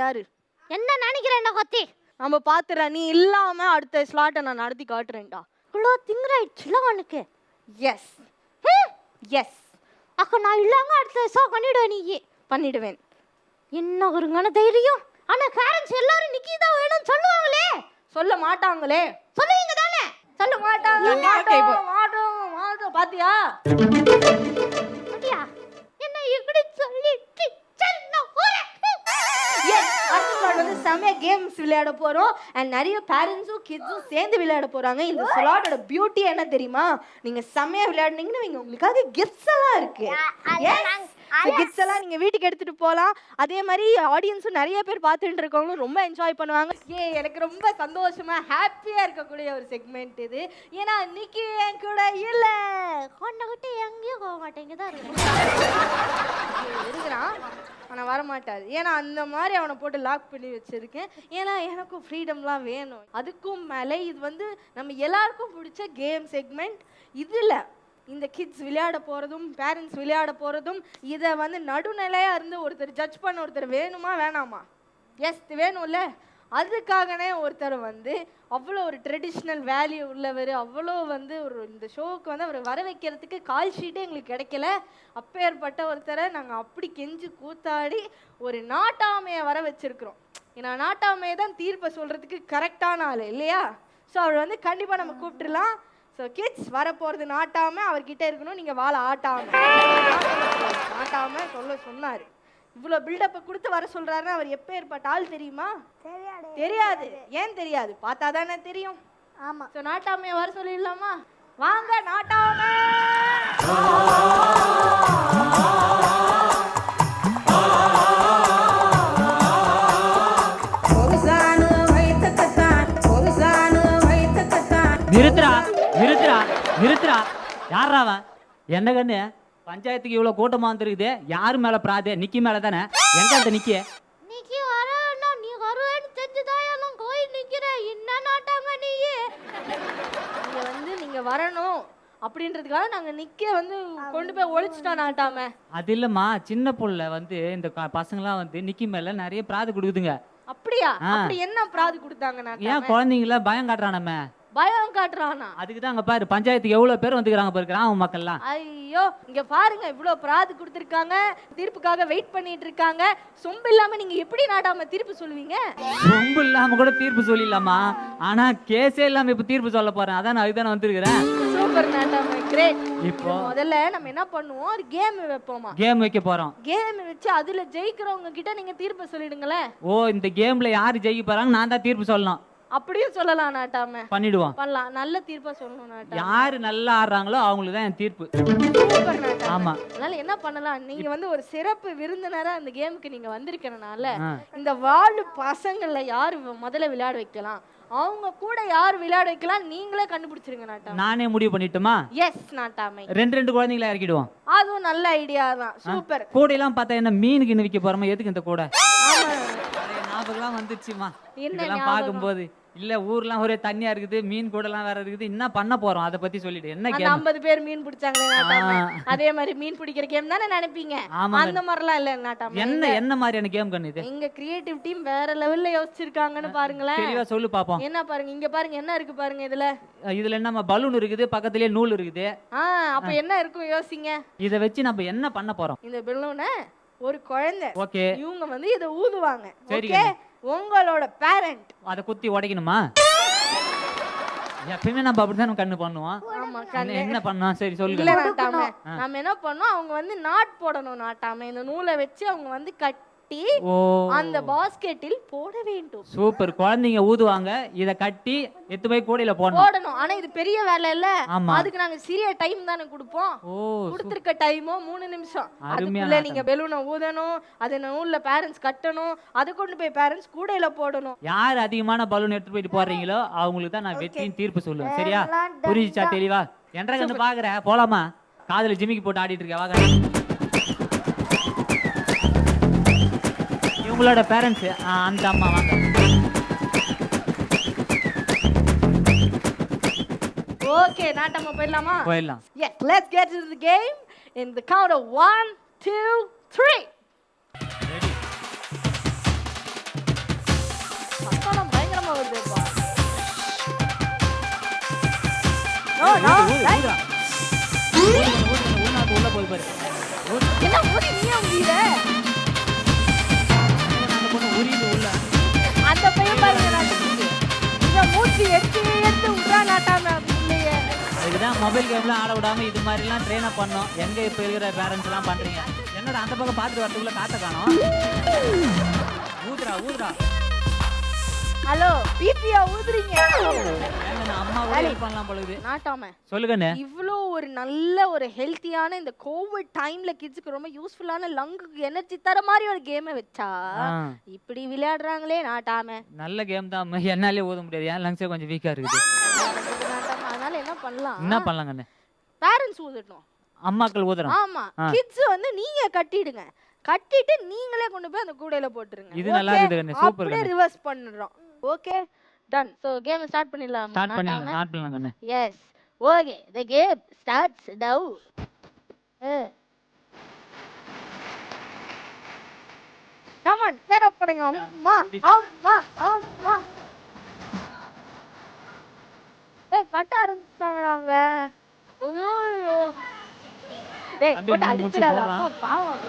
யாரு என்ன நினைக்கிறேன்டா கொத்தி? நம்ம பாத்துறேன். நீ இல்லாம அடுத்த ஸ்லாட்டை நான் நடத்தி காட்டுறேன்டா. இவ்வளோ திங்கிறாயிடுச்சுல உனக்கு. எஸ் எஸ் அக்கா, நான் இல்லாம அடுத்த ஷோ பண்ணிடுவேன். நீ பண்ணிடுவேன். என்ன ஒருங்கான தைரியம். ஆனா பேரண்ட்ஸ் எல்லாரும் நிக்கி தான் வேணும்னு சொல்லுவாங்களே. சொல்ல மாட்டாங்களே. சொல்லுவீங்க தானே? சொல்ல மாட்டாங்க. மாட்டோம். பாத்தியா என்ன இப்படி சொல்லிட்டு செமையா கேம்ஸ் விளையாட போறோம். அண்ட் நிறைய பேரண்ட்ஸும் கிட்ஸும் சேர்ந்து விளையாட போறாங்க. இந்த ஸ்லாட்டோட பியூட்டி என்ன தெரியுமா? நீங்க செமையா விளையாடுனீங்கன்னா உங்களுக்காக கிஃப்ட்ஸ் எல்லாம் இருக்கு. கிஃப்ட்ஸ் எல்லாம் நீங்க வீட்டுக்கு எடுத்துட்டு போகலாம். அதே மாதிரி ஆடியன்ஸும் நிறைய பேர் பார்த்துட்டு இருக்கவங்களும் ரொம்ப என்ஜாய் பண்ணுவாங்க. எனக்கு ரொம்ப சந்தோஷமா ஹாப்பியா இருக்கக்கூடிய ஒரு செக்மெண்ட் இது. ஏன்னா இன்னைக்கு என் கூட இல்ல, கொண்ட விட்டு எங்கேயும் போக மாட்டேங்குதான் இருக்கிறான். ஆனால் வரமாட்டார். ஏன்னா அந்த மாதிரி அவனை போட்டு லாக் பண்ணி வச்சிருக்கேன். ஏன்னா எனக்கும் ஃப்ரீடம்லாம் வேணும். அதுக்கும் மேலே இது நம்ம எல்லாருக்கும் பிடிச்ச கேம் செக்மெண்ட். இதில் இந்த கிட்ஸ் விளையாட போகிறதும் பேரண்ட்ஸ் விளையாட போகிறதும் இதை நடுநிலையாக இருந்து ஒருத்தர் ஜட்ஜ் பண்ண ஒருத்தர் வேணுமா வேணாமா? எஸ் வேணும்ல. அதுக்காகவே ஒருத்தர் அவ்வளோ ஒரு ட்ரெடிஷ்னல் வேல்யூ உள்ளவர், அவ்வளோ ஒரு இந்த ஷோவுக்கு அவர் வர வைக்கிறதுக்கு கால் ஷீட்டே எங்களுக்கு கிடைக்கல. அப்பேற்பட்ட ஒருத்தரை நாங்கள் அப்படி கெஞ்சி கூத்தாடி ஒரு நாட்டாமையை வர வச்சிருக்கிறோம். ஏன்னா நாட்டாமையை தான் தீர்ப்பை சொல்கிறதுக்கு கரெக்டான ஆள் இல்லையா? ஸோ அவர் கண்டிப்பாக நம்ம கூப்பிட்டுலாம். ஸோ கிட்ஸ் வரப்போகிறது நாட்டாமல் அவர்கிட்ட இருக்கணும். நீங்கள் வாழை ஆட்டாமல் சொன்னார். இவ்வளோ பில்டப்பை கொடுத்து வர சொல்கிறாருன்னா அவர் எப்போ ஏற்பட்ட ஆள் தெரியுமா? தெரியாது. ஏன் தெரியாது? பார்த்தா தானே தெரியும். ஆமாம். ஸோ நாட்டாமையை வர சொல்லிடலாமா? வாங்க நாட்டாமை. நிறுத்துறா. யாராவ? என்ன கண்ணு? பஞ்சாயத்துக்கு இவ்வளவு கூட்டமா வந்துருக்குது. யாரு மேல பிராதே? நிக்கி மேல தானே. எங்க அந்த நிக்கி? நிக்கி வரேன்னா நீ வருவேன்னு தெரிஞ்சுதான் நான் கோயில் நிக்கிறேன். என்ன நாட்டாங்க நீ? நீங்க வரணும் அப்படின்றதுக்காக நாங்க நிக்க கொண்டு போய் ஒழிச்சிட்டோம் நாட்டாம. அது இல்லம்மா, சின்ன புள்ள இந்த பசங்களாம் நிக்கி மேல நிறைய பிராது கொடுக்குதுங்க. அப்படியா? அப்படி என்ன பிராது கொடுத்தாங்க நாட்டாம? ஏன் குழந்தைங்கள பயம் காட்டுறானே? பயம் காட்டுறானா? அதுக்கு தான் அங்க பாரு, பஞ்சாயத்துக்கு எவ்வளவு பேர் வந்துக்கிறாங்க பாரு, கிராம மக்கள்லாம். ஐயோ, இங்க பாருங்க, இவ்வளவு பிராது கொடுத்திருக்காங்க, தீர்ப்புக்காக வெயிட் பண்ணிட்டு இருக்காங்க. சொம்பு இல்லாம நீங்க எப்படி நாட்டாம தீர்ப்பு சொல்லுவீங்க? சொம்பு இல்லாம கூட தீர்ப்பு சொல்லிடலாமா? ஆனா கேஸே இல்லாம இப்ப தீர்ப்பு சொல்ல போறேன். அதான் அதுதான் வந்திருக்கிறேன். சூப்பர் நாட்டாம, கிரேட். இப்போ முதல்ல நம்ம என்ன பண்ணுவோம்? ஒரு கேம் வைப்போமா? கேம் வைக்க போறோம். கேம் வச்சு அதுல ஜெயிக்கிறவங்க கிட்ட நீங்க தீர்ப்பு சொல்லிடுங்களே. ஓ, இந்த கேம்ல யாரு ஜெயிக்க போறாங்க? நான் தான் தீர்ப்பு சொல்லணும். அப்படியும் சொல்லலாம் நாட்டாம. பண்ணிடுவோம். பண்ணலாம். நல்ல தீர்ப்பா சொல்லணும் நாட்டாம. யாரு நல்லா ஆடுறாங்களோ அவங்களுக்கு தான் என் தீர்ப்பு. சூப்பர் நாட்டாம. ஆமா. அதனால என்ன பண்ணலாம்? நீங்க ஒரு சிறப்பு விருந்தினரா அந்த கேமுக்கு நீங்க வந்திருக்கறனால இந்த வார்டு பசங்கள்ல யாரு முதல்ல விளையாட வைக்கலாம், அவங்க கூட யார் விளையாட வைக்கலாம், நீங்களே கண்டுபிடிச்சிருங்க நாட்டாம. நானே முடிவு பண்ணிட்டுமா? எஸ் நாட்டாமை. ரெண்டு குழந்தைகளை இறக்கிடுவோம். அதுவும் நல்ல ஐடியா தான். சூப்பர். கூட எல்லாம் பார்த்தா என்ன மீனுக்கு இன்னும் விற்க போறோமா? எதுக்கு இந்த கூட? ஞாபகம் வந்துச்சுமா இதெல்லாம் பார்க்கும்போது. இல்ல ஊர்லாம் ஒரே தண்ணியா இருக்குது, மீன் கூட எல்லாம் வேற இருக்குது. என்ன பண்ண போறோம் அதை பத்தி சொல்லிட்டு. என்ன கேம்? 50 பேர் மீன் பிடிச்சாங்களே நாட்டாம, அதே மாதிரி மீன் பிடிக்கிற கேம் தானே நினைப்பீங்க? அந்த மாதிரிலாம் இல்ல நாட்டாம. என்ன மாதிரியான கேம் கண்ணு இது? எங்க கிரியேட்டிவ் டீம் வேற லெவல்ல யோசிச்சிருக்காங்கன்னு பாருங்களேன். தெளிவா சொல்லு பாப்போம். என்ன பாருங்க, இங்க பாருங்க, என்ன இருக்கு பாருங்க. இதுல என்ன பலூன் இருக்குது, பக்கத்துலயே நூல் இருக்குது. அப்ப என்ன இருக்கும் யோசிங்க. இத வச்சு நம்ம என்ன பண்ண போறோம்? இந்த பலூனை ஒரு குழந்தை, ஓகே, இவங்க இத ஊதுவாங்க. ஓகே, உங்களோட பேரண்ட் அத குத்தி உடைக்கணுமா? எப்பயுமே நம்ம அப்படிதான் கண்ணு பண்ணுவோம். என்ன பண்ணுவோம்? சரி சொல்லுங்க. நம்ம என்ன பண்ணோம்? அவங்க நாட் போடணும் நாட்டாம. இந்த நூலை வச்சு அவங்க கட்டி ஓ அந்த பாஸ்கெட்டில் போட வேண்டும். சூப்பர். குழந்தைங்க ஊதுவாங்க, இத கட்டி எத்து போய் கூடையில போடணும். போடணும். ஆனா இது பெரிய வேலை இல்ல. ஆமா. அதுக்கு நாங்க சிறிய டைம் தானே கொடுப்போம். ஓ கொடுத்திருக்க டைமோ 3 நிமிஷம். அருமையான அதுக்குள்ள நீங்க பெலூனை ஊதணும், அது நூல்ல பேரண்ட்ஸ் கட்டணும், அதை கொண்டு போய் பேரண்ட்ஸ் கூடையில போடணும். யார் அதிகமான பலூன் எடுத்து போயிட்டு போறீங்களோ அவங்களுக்கு தான் நான் வெற்றின்னு தீர்ப்பு சொல்லுவேன். சரியா? எல்லாம் done புரிஞ்சுச்சா தெளிவா? என்ற கண்ணு பாக்குற போலாமா? காதுல ஜிமிக்கி போட்டு ஆடிட்டு இருக்க வாங்க. இவங்களோட பேரண்ட்ஸ் அந்த அம்மா வாங்க. ஓகே, நாட்டம்மா போயிடலாமா? போயிடலாம். Yes, let's get into the game in the count of 1, 2, 3. சத்தம் பயங்கரமா வருதுப்பா. No, no. உள்ள போய் பாரு. என்ன ஊதி நீயே ஊதிற? அந்த பொண்ணு உரியுது உள்ள. அந்த பையன் பாருங்க நாட்டுக்கு. இந்த மூச்சு எடுத்து விட்றா நாட்டாம அப்படியே. அதுக்குதான் மொபைல் கேம்ல ஆட விடாம இது மாதிரி எல்லாம் ட்ரெயின் அப் பண்ணோம். எங்க இப்ப இருக்கிற பேரண்ட்ஸ் எல்லாம் பண்றீங்க? என்னடா அந்த பக்கம் பாத்துட்டு வரதுக்குள்ள காத்த காணோம். ஊதுறா ஊதுறா. ஹலோ, பிபியா ஊதுறீங்க. அம்மா ஹெல்ப் பண்ணலாம் பொழுது. நாட்டாம சொல்லுங்கண்ணே. இவ்வளோ ஒரு நல்ல ஒரு ஹெல்த்தியான இந்த கோவிட் டைம்ல கிட்ஸுக்கு ரொம்ப யூஸ்ஃபுல்லான லங்குக்கு எனர்ஜி தர மாதிரி ஒரு கேமை வச்சா இப்படி விளையாடுறாங்களே நாட்டாம. நல்ல கேம் தான். என்னாலே ஊத முடியாது. என் லங்ஸே கொஞ்சம் வீக்கா இருக்குது. நாட்டாம, அதனால என்ன பண்ணலாம்? என்ன பண்ணலாங்கண்ணே? பேரண்ட்ஸ் ஊதட்டும். அம்மாக்கள் ஊதுறோம். ஆமா, கிட்ஸ் வந்து நீங்க கட்டிடுங்க. கட்டிட்டு நீங்களே கொண்டு போய் அந்த கூடையில போட்டுருங்க. இது நல்லா இருக்குதுண்ணே. சூப்பர். அப்படியே ரிவர்ஸ் பண்ணிடுறோம். Okay, done. So game start பண்ணிடலாம். ஸ்டார்ட் பண்ணலாங்கண்ணே. Yes. Okay, the game starts now. Come on, set up பண்ணுங்க. அம்மா, அம்மா, அம்மா. கட்ட ஆரம்பிச்சாங்க. ஐயோ. டேய், போட்டு அடிச்சிடாத. பாவம்.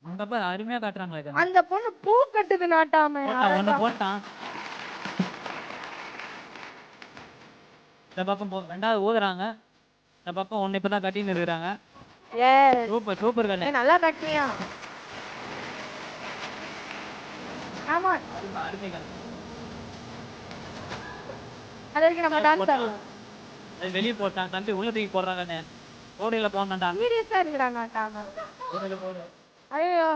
அந்த அப்பா அருமையா காட்டுறாங்களே. அந்த பொண்ணு பூ கட்டுது நாட்டாம. ஒண்ணு போட்டான். இந்த பக்கம் ரெண்டாவது ஊதுறாங்க. இந்த பக்கம் ஒண்ணு இப்பதான் கட்டின்னு இருக்கிறாங்க. எஸ். சூப்பர் சூப்பர் கண்ணே. நல்லா கட்டியா? ஆமா. அருமை கண்ணே. அதுக்கு நம்ம டான்ஸ் ஆடலாம். அது வெளிய போட்டான். தம்பி உள்ள தூக்கி போடுறாங்கண்ணே. கோடையில போனான்டா. சீரியஸா இருக்குடா நாட்டாம. கோடையில போடு. ஐயோ.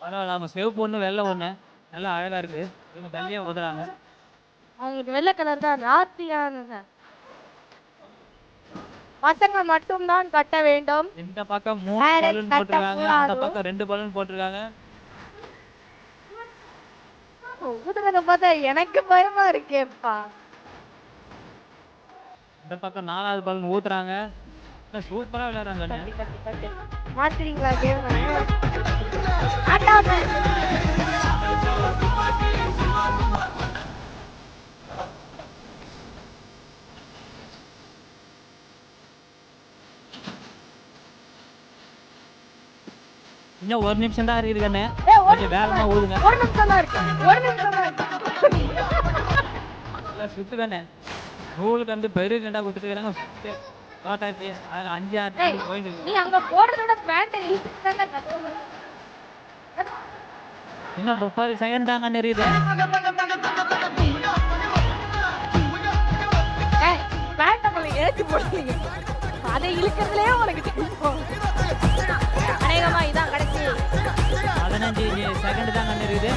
பரவாயில்ல. அவங்க சிவப்பு ஒண்ணு வெள்ளை ஒண்ணு நல்லா அழகா இருக்கு. இவங்க தள்ளியா ஊதுறாங்க. அவங்களுக்கு வெள்ளை கலர் தான் ராத்தியானது. பசங்க மட்டும் தான் கட்ட வேண்டும். இந்த பக்கம் 3 பலூன் போட்டுருக்காங்க. அந்த பக்கம் 2 பலூன் போட்டுருக்காங்க. ஊதுறத பார்த்தா எனக்கு பயமா இருக்கேப்பா. இந்த பக்கம் 4வது பலூன் ஊத்துறாங்க. சூப்பரா விளையாடுறாங்க. மாத்துறீங்களா கேம்? இன்னும் 1 நிமிஷம் தான் இருக்குது கண்ணே. கொஞ்சம் வேகமா ஊதுங்க. ஒரு நிமிஷம் தான் இருக்கு. ஒரு நிமிஷம் தான் இருக்கு. சுத்து கண்ணே. நூலுக்கு வந்து பெரிய ரெண்டா கொடுத்துருக்காங்க. 5 6 போயிட்டு நீ அங்க போடுறதோட பேண்ட் இழுத்துட்டு தானே கட்டணும். இன்னும் 30 செகண்ட் தாங்க நிறையுது. பேண்ட் அப்ப ஏத்தி போடுறீங்க. அதை இழுக்கிறதுலயே உனக்கு தெரியும். அநேகமா இதான் கடைசி 15 செகண்ட் தாங்க நிறையுது.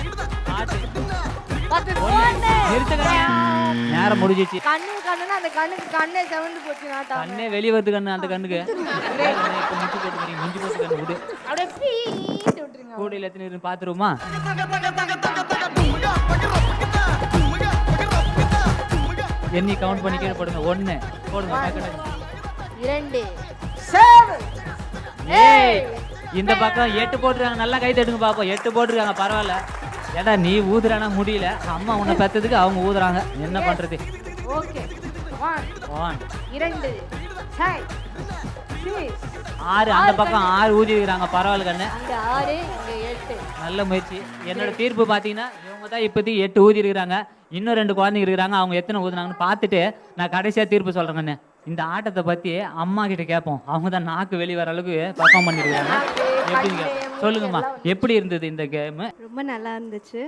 நேரம் முடிஞ்சிச்சு. கண்ணுன்னா அந்த கண்ணுக்கு கண்ணே செவந்து போச்சு நாட்டா. கண்ணே வெளியே வருது கண்ணு அந்த கண்ணுக்கு. முஞ்சி போட்டு முஞ்சி போட்டு கண்ணு விடு. அப்படியே பீட்டு விட்டுருங்க. கூடையில் எத்தனை இருக்கு பாத்துருவோமா? எண்ணி கவுண்ட் பண்ணி கீழே போடுங்க. 1 போடுங்க. 2 7 ஏய் இந்த பக்கம் 8 போட்டுருக்காங்க. நல்லா கை தட்டுங்க பாப்போம். 8 போட்டுருக்காங்க. பரவாயில்ல. ஏடா நீ ஊதுறானா முடியல. அம்மா உன்னை பெத்ததுக்கு அவங்க ஊதுறாங்க. என்ன பண்றது? ஓகே 1 2 6 அந்த பக்கம் 6 ஊதி இருக்கிறாங்க. பரவாயில்ல கண்ணு. அங்க 6 இங்க 8. நல்ல முயற்சி. என்னோட தீர்ப்பு பாத்தீங்கன்னா இவங்க தான் இப்போதைக்கு 8 ஊதி இருக்கிறாங்க. இன்னும் 2 குழந்தைங்க இருக்கிறாங்க. அவங்க எத்தனை ஊதுனாங்கன்னு பார்த்துட்டு நான் கடைசியா தீர்ப்பு சொல்றேன் கண்ணு. இந்த ஆட்டத்தை பத்தி அம்மா கிட்ட கேட்போம். அவங்க தான் நாக்கு வெளிய வர அளவுக்கு பெர்ஃபார்ம் பண்ணிருக்காங்க. எப்படின்னு கேட்போம். சொல்லுங்கம்மா, எப்படி இருந்தது இந்த கேம்? ரொம்ப நல்லா இருந்துச்சு.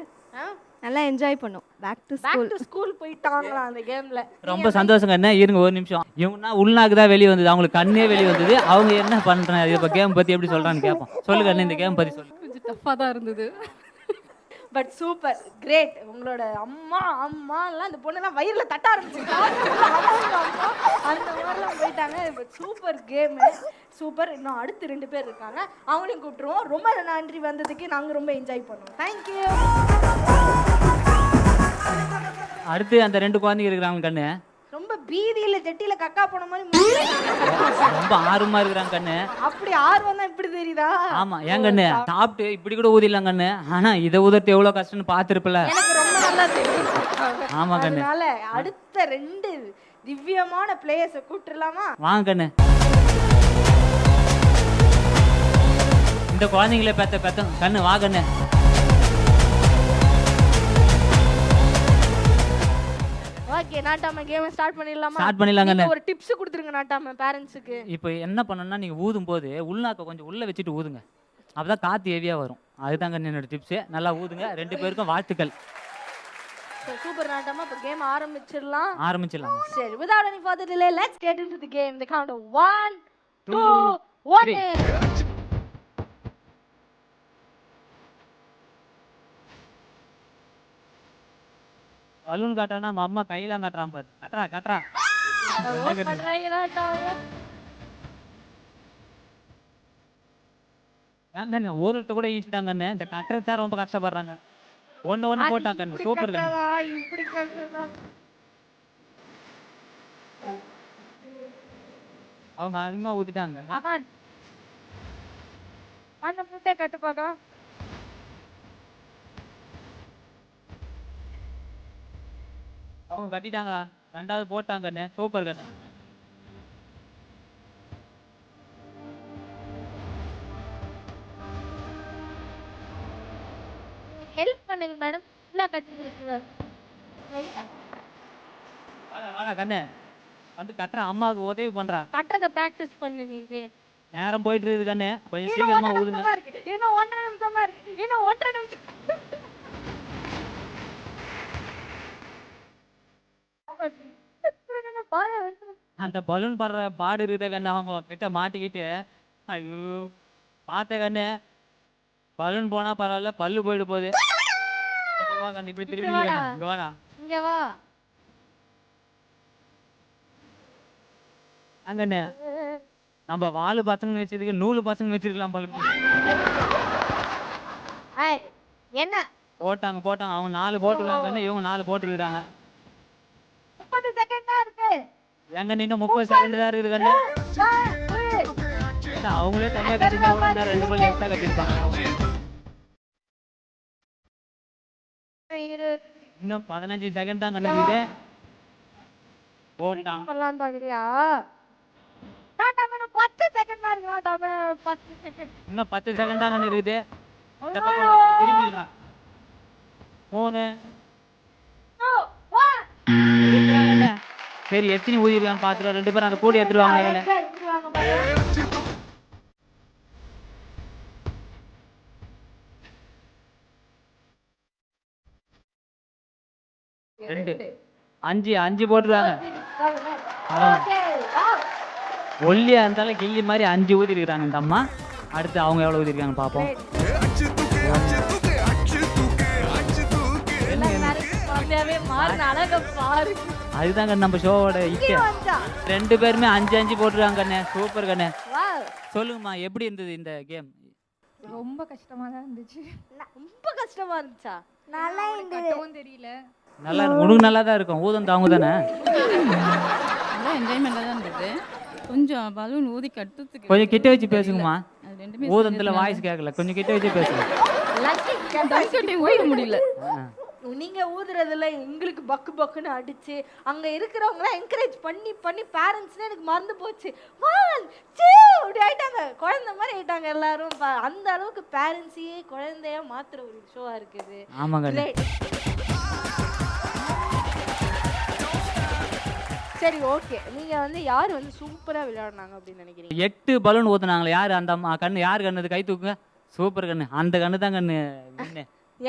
நல்லா என்ஜாய் பண்ணோம். Back to back school. To school போயிட்டாங்களா அந்த கேம்ல. ரொம்ப சந்தோஷம் கண்ணே. இருங்க ஒரு நிமிஷம். இவங்கன்னா உள்நாக்கு தான் வெளியே வந்தது, அவங்களுக்கு கண்ணே வெளியே வந்தது. அவங்க என்ன பண்றாங்க இப்போ கேம் பத்தி எப்படி சொல்றான்னு கேட்போம். சொல்லுங்க அண்ணே, இந்த கேம் பத்தி சொல்லுங்க. கொஞ்சம் டஃப்பாக தான் இருந்தது. But super great. உங்களோட அம்மா அம்மாலாம் இந்த பொண்ணுலாம் வயிறுல தட்ட ஆரம்பிச்சிருக்கா அந்த மாதிரிலாம் போயிட்டாங்க. But super game, super. இன்னும் அடுத்து 2 பேர் இருக்காங்க, அவங்களையும் கூப்பிட்டுருவோம். ரொம்ப நன்றி வந்ததுக்கு, நாங்கள் ரொம்ப என்ஜாய் பண்ணுவோம். தேங்க்யூ. அடுத்து அந்த 2 குழந்தைங்க இருக்கிறாங்க கண்ணு. ரொம்ப பீதியில ஜெட்டியில கக்கா போன மாதிரி முழிக்கிறாங்க. ரொம்ப ஆர்வமா இருக்கிறாங்க கண்ணு. அப்படி ஆர்வம் தான் இப்படி தெரியுதா? ஆமா, ஏன் கண்ணு சாப்பிட்டு இப்படி கூட ஊதிடலாம் கண்ணு. ஆனா இதை ஊதறது எவ்வளவு கஷ்டம்னு பார்த்திருப்பல. எனக்கு ரொம்ப நல்லா தெரியும். ஆமா கண்ணு. அதனால அடுத்த 2 திவ்யமான பிளேயர்ஸை கூப்பிட்டுலாமா? வாங்க கண்ணு. இந்த குழந்தைங்களே பெத்த கண்ணு வா கண்ணு. ஓகே, நாட்டாம கேம் ஸ்டார்ட் பண்ணிடலாமா? ஸ்டார்ட் பண்ணிடலாம் கண்ணு. ஒரு டிப்ஸ் கொடுத்துருங்க நாட்டாம பேரண்ட்ஸுக்கு. இப்போ என்ன பண்ணணும்னா, நீங்க ஊதும் போது உள்நாக்க கொஞ்சம் உள்ள வச்சுட்டு ஊதுங்க. அப்பதான் காத்து ஹெவியா வரும். அதுதான் கண்ணு என்னோட டிப்ஸ். நல்லா ஊதுங்க. 2 பேருக்கும் வாழ்த்துக்கள். சூப்பர் நாட்டாம. இப்போ கேம் ஆரம்பிச்சிடலாம். ஆரம்பிச்சிடலாம். சரி, without any further delay, let's get into the game. The count of 1, 2, 1. Balloon காட்டானா நம்ம அம்மா கையில காட்டுறான் பாரு. கட்டுறா கட்டுறா. ஏன் ஒருத்த கூட ஈச்சிட்டாங்கன்னு இந்த கட்டுறதா ரொம்ப கஷ்டப்படுறாங்க. ஒண்ணு போட்டாங்க. சூப்பர் கண்ணு. இப்படி கட்டுறதா? அவங்க அதிகமா ஊத்திட்டாங்க. அதான் அந்த முட்டை கட்டு பார்க்கலாம். அவங்க கட்டிட்டாங்க. 2வது போட்டாங்க கண்ணு. சூப்பர் கண்ணு. ஹெல்ப் பண்ணுங்க மேடம். இல்ல கட்டிருக்கீங்க. வாங்க கண்ணு. வந்து கட்டுற அம்மாவுக்கு உதவி பண்றா. கட்டத பிராக்டிஸ் பண்ணுவீங்க. நேரம் போயிட்டு இருக்குது கண்ணு. கொஞ்சம் சீக்கிரமா ஊதுங்க. இன்னும் 1 நிமிஷமா இருக்கு. இன்னும் 1 நிமிஷம். அந்த பலூன் படுற பாடு இருக்குதே கண்ணு. அவங்க கிட்ட மாட்டிக்கிட்டு ஐயோ பார்த்த கண்ணு. பலூன் போனா பரவாயில்ல, பல்லு போயிட்டு போகுது. கண்ணு இப்படி திரும்பி வாடா. இங்க வா. அங்கண்ணே நம்ம வாழு பசங்க வச்சதுக்கு 100 பசங்க வச்சிருக்கலாம் பலூன். என்ன போட்டாங்க. அவங்க 4 போட்டுருக்காங்க. இவங்க 4 போட்டுருக்காங்க. 30 செகண்ட் தான் இருக்கு. எங்க இன்னும் 30 செகண்ட் தான் இருக்குது கண்ணு. அவங்களே தனியா கட்டிருக்காங்க. 2 பேரும் எக்ஸ்ட்ரா கட்டிருப்பாங்க. இன்னும் 15 செகண்ட் தான் கண்ணு. போட்டான். பண்ணலாம் பாக்குறியா? நாட்டாம 10 செகண்ட் தான் இருக்கு. நாட்டாம 10 செகண்ட். இன்னும் 10 செகண்ட் தான் இருக்குது. இந்த பக்கம் திரும்பிடா. 3 சரி, எத்தனை ஊதிருக்கான்னு பாத்துருவோம். 2 பேரும் அந்த கூடி எடுத்துருவாங்க. அஞ்சு போட்டுருவாங்க. ஒல்லியா இருந்தாலும் கிள்ளி மாதிரி 5 ஊதிருக்காங்க இந்த அம்மா. அடுத்து அவங்க எவ்வளவு ஊதிருக்காங்க பாப்போம். அதுதாங்க நம்ம ஷோவோட இக்க. 2 பேருமே 5 போட்டுருக்காங்க கண்ணே. சூப்பர் கண்ணே. சொல்லுங்கம்மா, எப்படி இருந்தது இந்த கேம்? ரொம்ப கஷ்டமா தான் இருந்துச்சு. ரொம்ப கஷ்டமா இருந்துச்சா? நல்லா இருந்தது. கட்டவும் தெரியல. நல்லா உனக்கு நல்லா தான் இருக்கும். ஊதம் தாங்க தானே. நல்லா என்ஜாய்மெண்ட்டாக தான் இருந்தது. கொஞ்சம் பலூன் ஊதி கட்டுறதுக்கு கொஞ்சம் கிட்ட வச்சு பேசுங்கம்மா. அது ரெண்டுமே ஊதத்துல வாய்ஸ் கேட்கல. கொஞ்சம் கிட்ட வச்சு பேசுங்க. ஊத முடியல. நீங்க ஊதுறதுல எங்களுக்கு பக்கு பக்குன்னு அடிச்சு அங்க இருக்கிறவங்களாம் என்கரேஜ் பண்ணி பண்ணி பேரண்ட்ஸ்னே எனக்கு மறந்து போச்சு. 1 2 அப்படி ஆயிட்டாங்க. குழந்தை மாதிரி ஆயிட்டாங்க எல்லாரும். அந்த அளவுக்கு பேரண்ட்ஸையே குழந்தையா மாத்துற ஒரு ஷோவா இருக்குது. ஆமாங்க. சரி ஓகே, நீங்க வந்து யார் வந்து சூப்பரா விளையாடுனாங்க அப்படின்னு நினைக்கிறீங்க? 8 பலூன் ஊத்துனாங்களே யாரு அந்த அம்மா கண்ணு யாரு கண்ணு அது கை தூக்குங்க. சூப்பர் கண்ணு. அந்த கண்ணு தான் கண்ணு.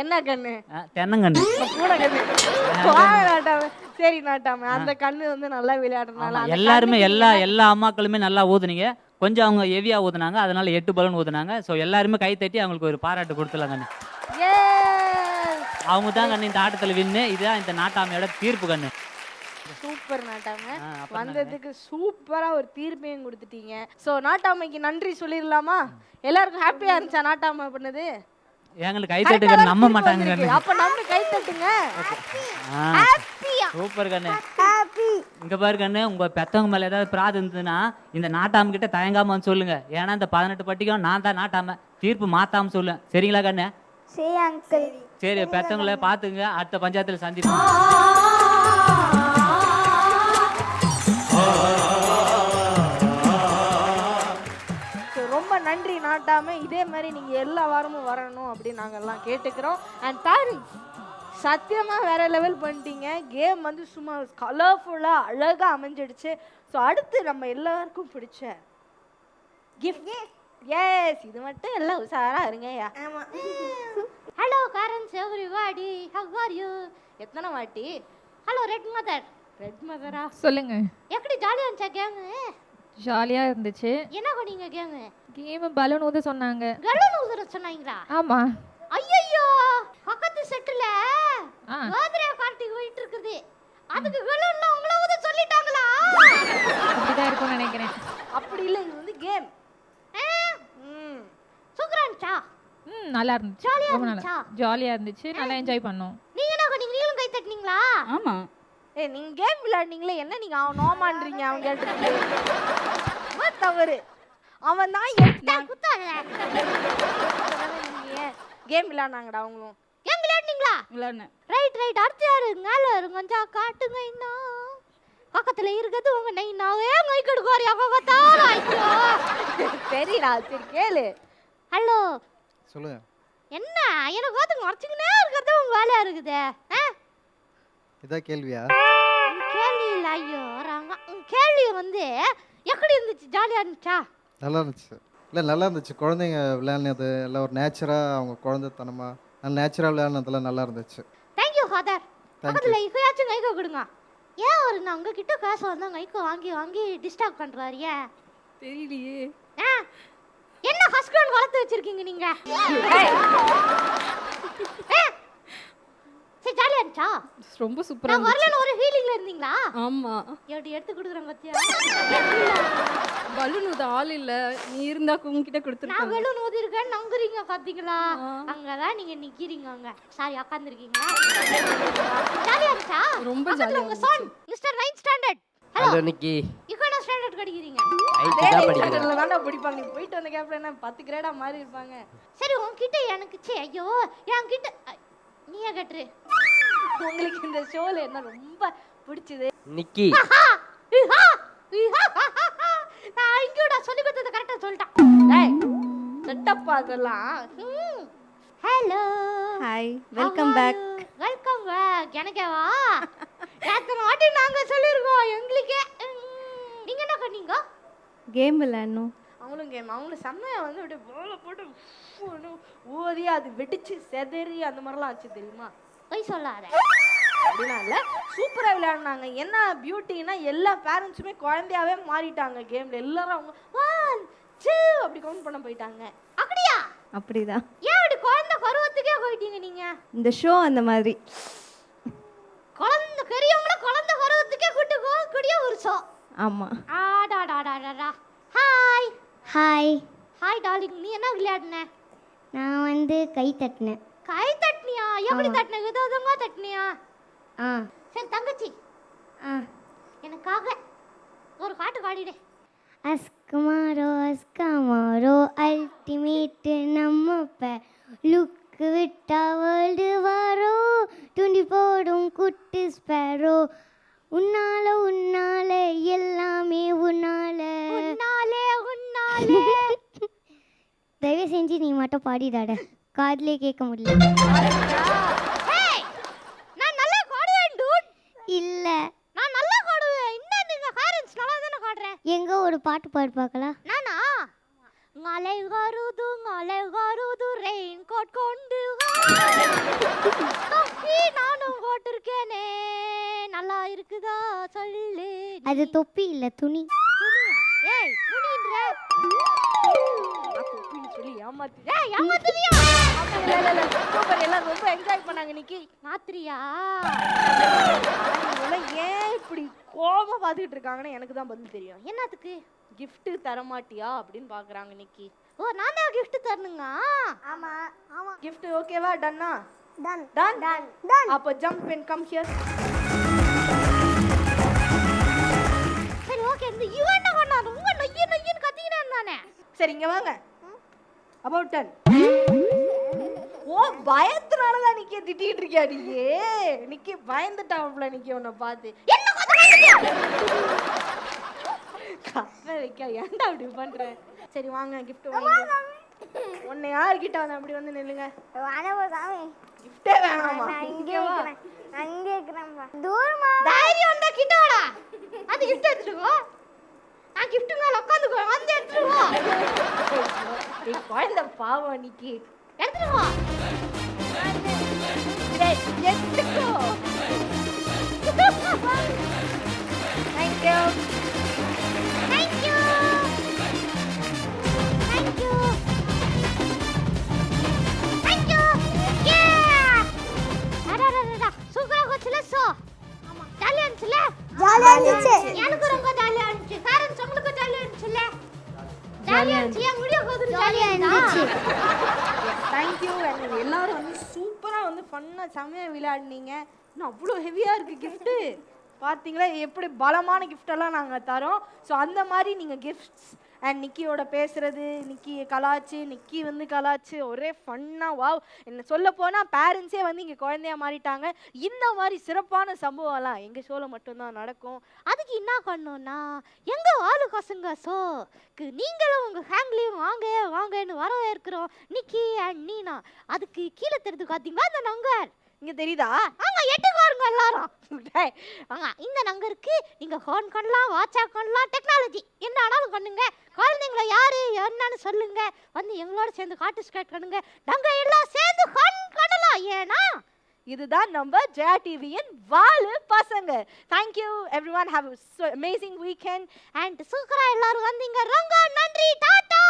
என்ன கண்ணு? தென்னங்கண்ணு. பூனை கண்ணு. வாங்க நாட்டாம. சரி நாட்டாம, அந்த கண்ணு வந்து நல்லா விளையாடுறதுனால அந்த எல்லாருமே கண்ணுக்கு எல்லா அம்மாக்களுமே நல்லா ஊதுனீங்க. கொஞ்சம் அவங்க ஹெவியா ஊதுனாங்க, அதனால 8 பலூன் ஊதுனாங்க. ஸோ எல்லாருமே கை தட்டி அவங்களுக்கு ஒரு பாராட்டு கொடுத்துலாம் கண்ணு. Yes! அவங்க தான் கண்ணு இந்த ஆட்டத்தில் வின்னு. இதுதான் இந்த நாட்டாமையோட தீர்ப்பு கண்ணு. சூப்பர் நாட்டாம, அப்புறம் வந்ததுக்கு சூப்பரா ஒரு தீர்ப்பையும் கொடுத்துட்டீங்க. சோ நாட்டாமைக்கு நன்றி சொல்லிடலாமா? எல்லாருக்கும் ஹாப்பியா இருந்துச்சா நாட்டாமை பண்ணது? எங்களுக்கு கை தட்டுங்க நம்ப மாட்டாங்க கண்ணு. அப்ப நம்ம கை தட்டுங்க. சூப்பர் கண்ணு. இங்க பாரு கண்ணு, உங்க பெத்தவங்க மேல ஏதாவது பிராது இருந்ததுன்னா இந்த நாட்டாம கிட்ட தயங்காம வந்து சொல்லுங்க. ஏன்னா இந்த 18 பட்டிக்கும் நான் தான் நாட்டாம, தீர்ப்பு மாத்தாம சொல்லுவேன். சரிங்களா கண்ணு? சரி அங்கிள். சரி, பெத்தவங்கள பாத்துங்க. அடுத்த பஞ்சாயத்துல சந்திப்போம். ரொம்ப நன்றி நாட்டாம. இதே மாதிரி நீங்க எல்லா வாரமும் வரணும் அப்படின்னு நாங்க எல்லாம் கேட்டுக்கிறோம். அண்ட் பேரண்ட்ஸ், சத்தியமா வேற லெவல் பண்ணிட்டீங்க. கேம் வந்து சும்மா கலர்ஃபுல்லா அழகா அமைஞ்சிடுச்சு. ஸோ அடுத்து நம்ம எல்லாருக்கும் பிடிச்ச கிஃப்ட். எஸ், இது மட்டும் எல்லாம் உஷாரா இருங்கயா. Hello parents everybody, how are you? எத்தனை வாட்டி ஹலோ ரெட் மதர்? ரெட் மதரா? சொல்லுங்க. எப்படி ஜாலியா இருந்துச்சா கேமு? ஜாலியா இருந்துச்சு. என்ன பண்ணீங்க கேமு? கேம் பலூன் ஊத சொன்னாங்க. கலூன் ஊதுற சொன்னாங்களா? ஆமா. ஐயோ, பக்கத்து செட்டுல பர்த்டே பார்ட்டி போயிட்டு இருக்குது. அதுக்கு கலூன்ல உங்கள ஊத சொல்லிட்டாங்களா? அப்படிதான் இருக்கும்னு நினைக்கிறேன். அப்படி இல்ல, இது வந்து கேம். சூப்பரா இருந்துச்சா? நல்லா இருந்துச்சு. ஜாலியா ரொம்ப நல்லா இருந்துச்சா? ஜாலியா இருந்துச்சு. நல்லா என்ஜாய் பண்ணோம். நீங்க என்ன பண்ணீங்க? நீங்களும் கை தட்டினீங்களா? ஆமா. நீங்க கேம் விளையாடுனீங்களே, என்ன நீங்க நோமான்றீங்க? அவன் கேட்டு தவறு. அவன் தான் எடுத்தா குத்தால. கேம் விளையாடுனாங்கடா அவங்களும். கேம் விளையாடுனீங்களா? விளையாடுனேன். Right right. அடுத்து யாரு? மேல இருங்க, கொஞ்சம் காட்டுங்க. இன்னும் பக்கத்துல இருக்குது உங்க நைனாவே மைக் எடுக்காரியா பக்கத்தா? சரிடா, சரி கேளு. ஹலோ சொல்லுங்க. என்ன எனக்கு பார்த்து மறைச்சிக்கினே இருக்கிறது உங்க வேலையா இருக்குது? இதான் கேள்வியா? கேள்வி இல்ல. ஐயோ ராங்க. கேள்வி வந்து எப்படி இருந்துச்சு? ஜாலியா இருந்துச்சா? நல்லா இருந்துச்சு. இல்லை நல்லா இருந்துச்சு. குழந்தைங்க விளையாடினது எல்லாம் ஒரு நேச்சராக, அவங்க குழந்தைத்தனமா நல்லா நேச்சராக விளையாடினதெல்லாம் நல்லா இருந்துச்சு. Thank you father. பக்கத்துல இப்பயாச்சும் கைக்கோ கொடுங்க. ஏன் ஒரு நான் உங்ககிட்ட பேச வந்தா கைக்கோ வாங்கி வாங்கி டிஸ்டர்ப் பண்றாரு? ஏன் தெரியலையே. என்ன ஃபர்ஸ்ட் கிரவுண்ட் வளர்த்து வச்சிருக்கீங்க நீங்க? சரி, ஜாலியா இருந்துச்சா? ரொம்ப சூப்பரா நான் இருந்துச்சு. வரலன்னு ஒரு ஃபீலிங்ல இருந்தீங்களா? ஆமா. எடுத்து கொடுக்குறேன் பத்தியா? பலூன் ஊத ஆள் இல்ல. நீ இருந்தா உங்ககிட்ட நான் கொடுத்துருப்பாங்க. பலூன் ஊதி இருக்கேன் நம்புறீங்க பாத்தீங்களா? அங்கதான் நீங்க நிக்கிறீங்க. அங்க சாரி உட்கார்ந்திருக்கீங்களா? ஜாலியா இருந்துச்சா? ரொம்ப பக்கத்துல ஜாலியா உங்க இருந்துச்சு. Son mister 9th standard. Hello Nikki. இப்போ என்ன ஸ்டாண்டர்ட் படிக்கிறீங்க? 8th தான் படிக்கிறேன். ஸ்டாண்டர்ட்ல தான படிப்பாங்க. நீ போயிட்டு வந்த கேப்ல என்ன 10 கிரேடா மாறி இருப்பாங்க. சரி, உன்கிட்ட எனக்கு ஐயோ என்கிட்ட நீயே கேட்ரு. உங்களுக்கு இந்த ஷோல என்ன ரொம்ப பிடிச்சது? நிக்கி. நான் இங்கோட சொல்லி கொடுத்தத கரெக்ட்டா சொல்லிட்டான். டேய் செட்டப் அதெல்லாம். Hello hi, welcome back. Welcome back. எனக்கேவா? எத்தனை வாட்டி நாங்க சொல்லிருக்கோம் எங்களுக்கே. நீங்க என்ன பண்ணீங்க? கேம் விளையாடணும். அவங்களும் கேம். அவங்களும் செம்மையா வந்து அப்படியே போல போட்டு ஊதி அது வெடிச்சு செதறி அந்த மாதிரிலாம் ஆச்சு தெரியுமா? போய் சொல்லாத. அப்படின்னா இல்லை, சூப்பராக விளையாடினாங்க. என்ன பியூட்டின்னா எல்லா பேரண்ட்ஸுமே குழந்தையாவே மாறிட்டாங்க கேம்ல. எல்லாரும் அவங்க 1 2 அப்படி கவுண்ட் பண்ண போயிட்டாங்க. அப்படியா? அப்படிதான். ஏன் அப்படி குழந்தை பருவத்துக்கே போயிட்டீங்க நீங்க? இந்த ஷோ அந்த மாதிரி. குழந்தை பெரியவங்கள குழந்தை பருவத்துக்கே கூட்டு போகக்கூடிய ஒரு ஷோ. ஆமா. ஆடாடாடாடா. Hi hi. Hi darling. நீ என்ன விளையாடுன? நான் வந்து கை தட்டினேன். கை தட்டினியா? எப்படி தட்டின? விதவிதமா தட்டினியா? சரி தங்கச்சி, எனக்காக ஒரு பாட்டு பாடிடு. அஸ்குமாரோ அஸ்காமாரோ அல்டிமேட் நம்ம லுக்கு விட்டா வேர்ல்டு வாரோ துண்டி போடும் குட்டி ஸ்பேரோ உன்னால உன்னால எல்லாமே உன்னால உன்னாலே உன்னாலே. தயவு செஞ்சு நீ மட்டும் பாடிடாட, காதுலே கேட்க முடியல. நான் நல்லா பாடுவேன் டூட். இல்ல நான் நல்லா பாடுவேன். என்ன ஒரு பாட்டு பாடு பார்க்கலாம். நானா மலை வருது ரெயின் கோட் கொண்டு நானும் போட்டிருக்கேனே நல்லா இருக்குதா சொல்லு. அது தொப்பி இல்ல துணி. ஏய் துணின்ற தொப்பின்னு சொல்லி ஏமாத்து. ஏய் ஏமாத்துறியா? இல்ல சூப்பர், எல்லாம் ரொம்ப என்ஜாய் பண்ணாங்க இன்னைக்கு. மாத்திரியா ஏன் இப்படி கோபமா பார்த்துக்கிட்டு இருக்காங்கன்னு எனக்கு தான் பதில் தெரியும். என்னத்துக்கு gift தரமாட்டியா அப்படின்னு பாக்குறாங்க இன்னைக்கு. ஓ நான் தான் gift தரணுங்க. ஆமா ஆமா. gift ஓகேவா? டன்னா? Done done done done. அப்ப ஜம்ப் அண்ட் கம் ஹியர். சரி ஓகே, இந்த இவன் என்ன பண்ணாரு? உங்க நொய்யன்னு கத்திக்கிட்டே இருந்தானே. சரி இங்க வாங்க. அபௌட் 10. ஓ பயத்துனால தான் நிக்க திட்டிட்டு இருக்கியா நீயே? நிக்க பயந்துட்டாப்ல நிக்க உன்னை பார்த்து. என்ன கத்த வைக்க ஏன்டா அப்படி பண்ற? சரி வாங்க gift வாங்க. உன்னை யார்கிட்ட வந்து அப்படி வந்து நில்லுங்க. வானவசாமி கிஃப்டே வேணாமா? அங்கே இருக்கறேன். அங்கே இருக்கறேன்பா. தூரமா தைரியம் வந்தா கிட்ட வாடா. அந்த gift எடுத்துக்கோ. நான் gift மேல உட்கார்ந்துக்கோ. வந்து எடுத்துக்கோ. ஏய் குழந்தை பாவம் நிக்கி. எடுத்துக்கோ. டேய் எடுத்துக்கோ. Thank you. Thank you. Thank you. Thank you. Yeah. அடடடடா சூப்பரா போச்சுல சோ. ஆமா ஜாலியா இருந்துச்சுல? ஜாலியா இருந்துச்சு. எனக்கு ரொம்ப ஜாலியா இருந்துச்சு. பேரண்ட்ஸ் உங்களுக்கு ஜாலியா இருந்துச்சுல? ஜாலியா இருந்துச்சு. என் வீடியோ பார்த்து ஜாலியா இருந்துச்சு. Thank you. and எல்லாரும் வந்து சூப்பரா வந்து ஃபன்னா செமையா விளையாடுனீங்க. இன்னும் அவ்வளோ ஹெவியா இருக்கு gift. பார்த்தீங்களா எப்படி பலமான gift எல்லாம் நாங்கள் தரோம். ஸோ அந்த மாதிரி நீங்கள் கிஃப்ட்ஸ் அண்ட் நிக்கியோட பேசுறது, நிக்கி கலாச்சு, நிக்கி வந்து கலாச்சு, ஒரே ஃபன்னாக வாவ். என்ன சொல்ல போனால் பேரண்ட்ஸே வந்து இங்கே குழந்தையா மாறிட்டாங்க. இந்த மாதிரி சிறப்பான சம்பவம்லாம் எங்கள் ஷோவில் மட்டும்தான் நடக்கும். அதுக்கு என்ன பண்ணோன்னா எங்கள் ஆளு பசங்க ஷோக்கு நீங்களும் உங்கள் ஃபேமிலியும் வாங்க வாங்கன்னு வரவேற்கிறோம். நிக்கி அண்ட் நீனா. அதுக்கு கீழே தெரிந்து பார்த்தீங்களா அந்த நங்கர் இங்க தெரியுதா? அங்க எட்டு பாருங்க எல்லாரும். வாங்க இந்த நங்கருக்கு நீங்க ஃபோன் பண்ணலாம், வாட்ஸ்அப் பண்ணலாம், டெக்னாலஜி என்ன ஆனாலும் பண்ணுங்க. குழந்தைங்களை யாரு என்னன்னு சொல்லுங்க, வந்து எங்களோட சேர்ந்து பார்ட்டிசிபேட் பண்ணுங்க. நாங்க எல்லாம் சேர்ந்து ஃபன் பண்ணலாம். ஏன்னா இதுதான் நம்ம ஜெயா டிவியின் வாலு பசங்க. Thank you everyone. Have amazing weekend and சூப்பரா எல்லாரும் வந்தீங்க. ரொம்ப நன்றி. டாடா.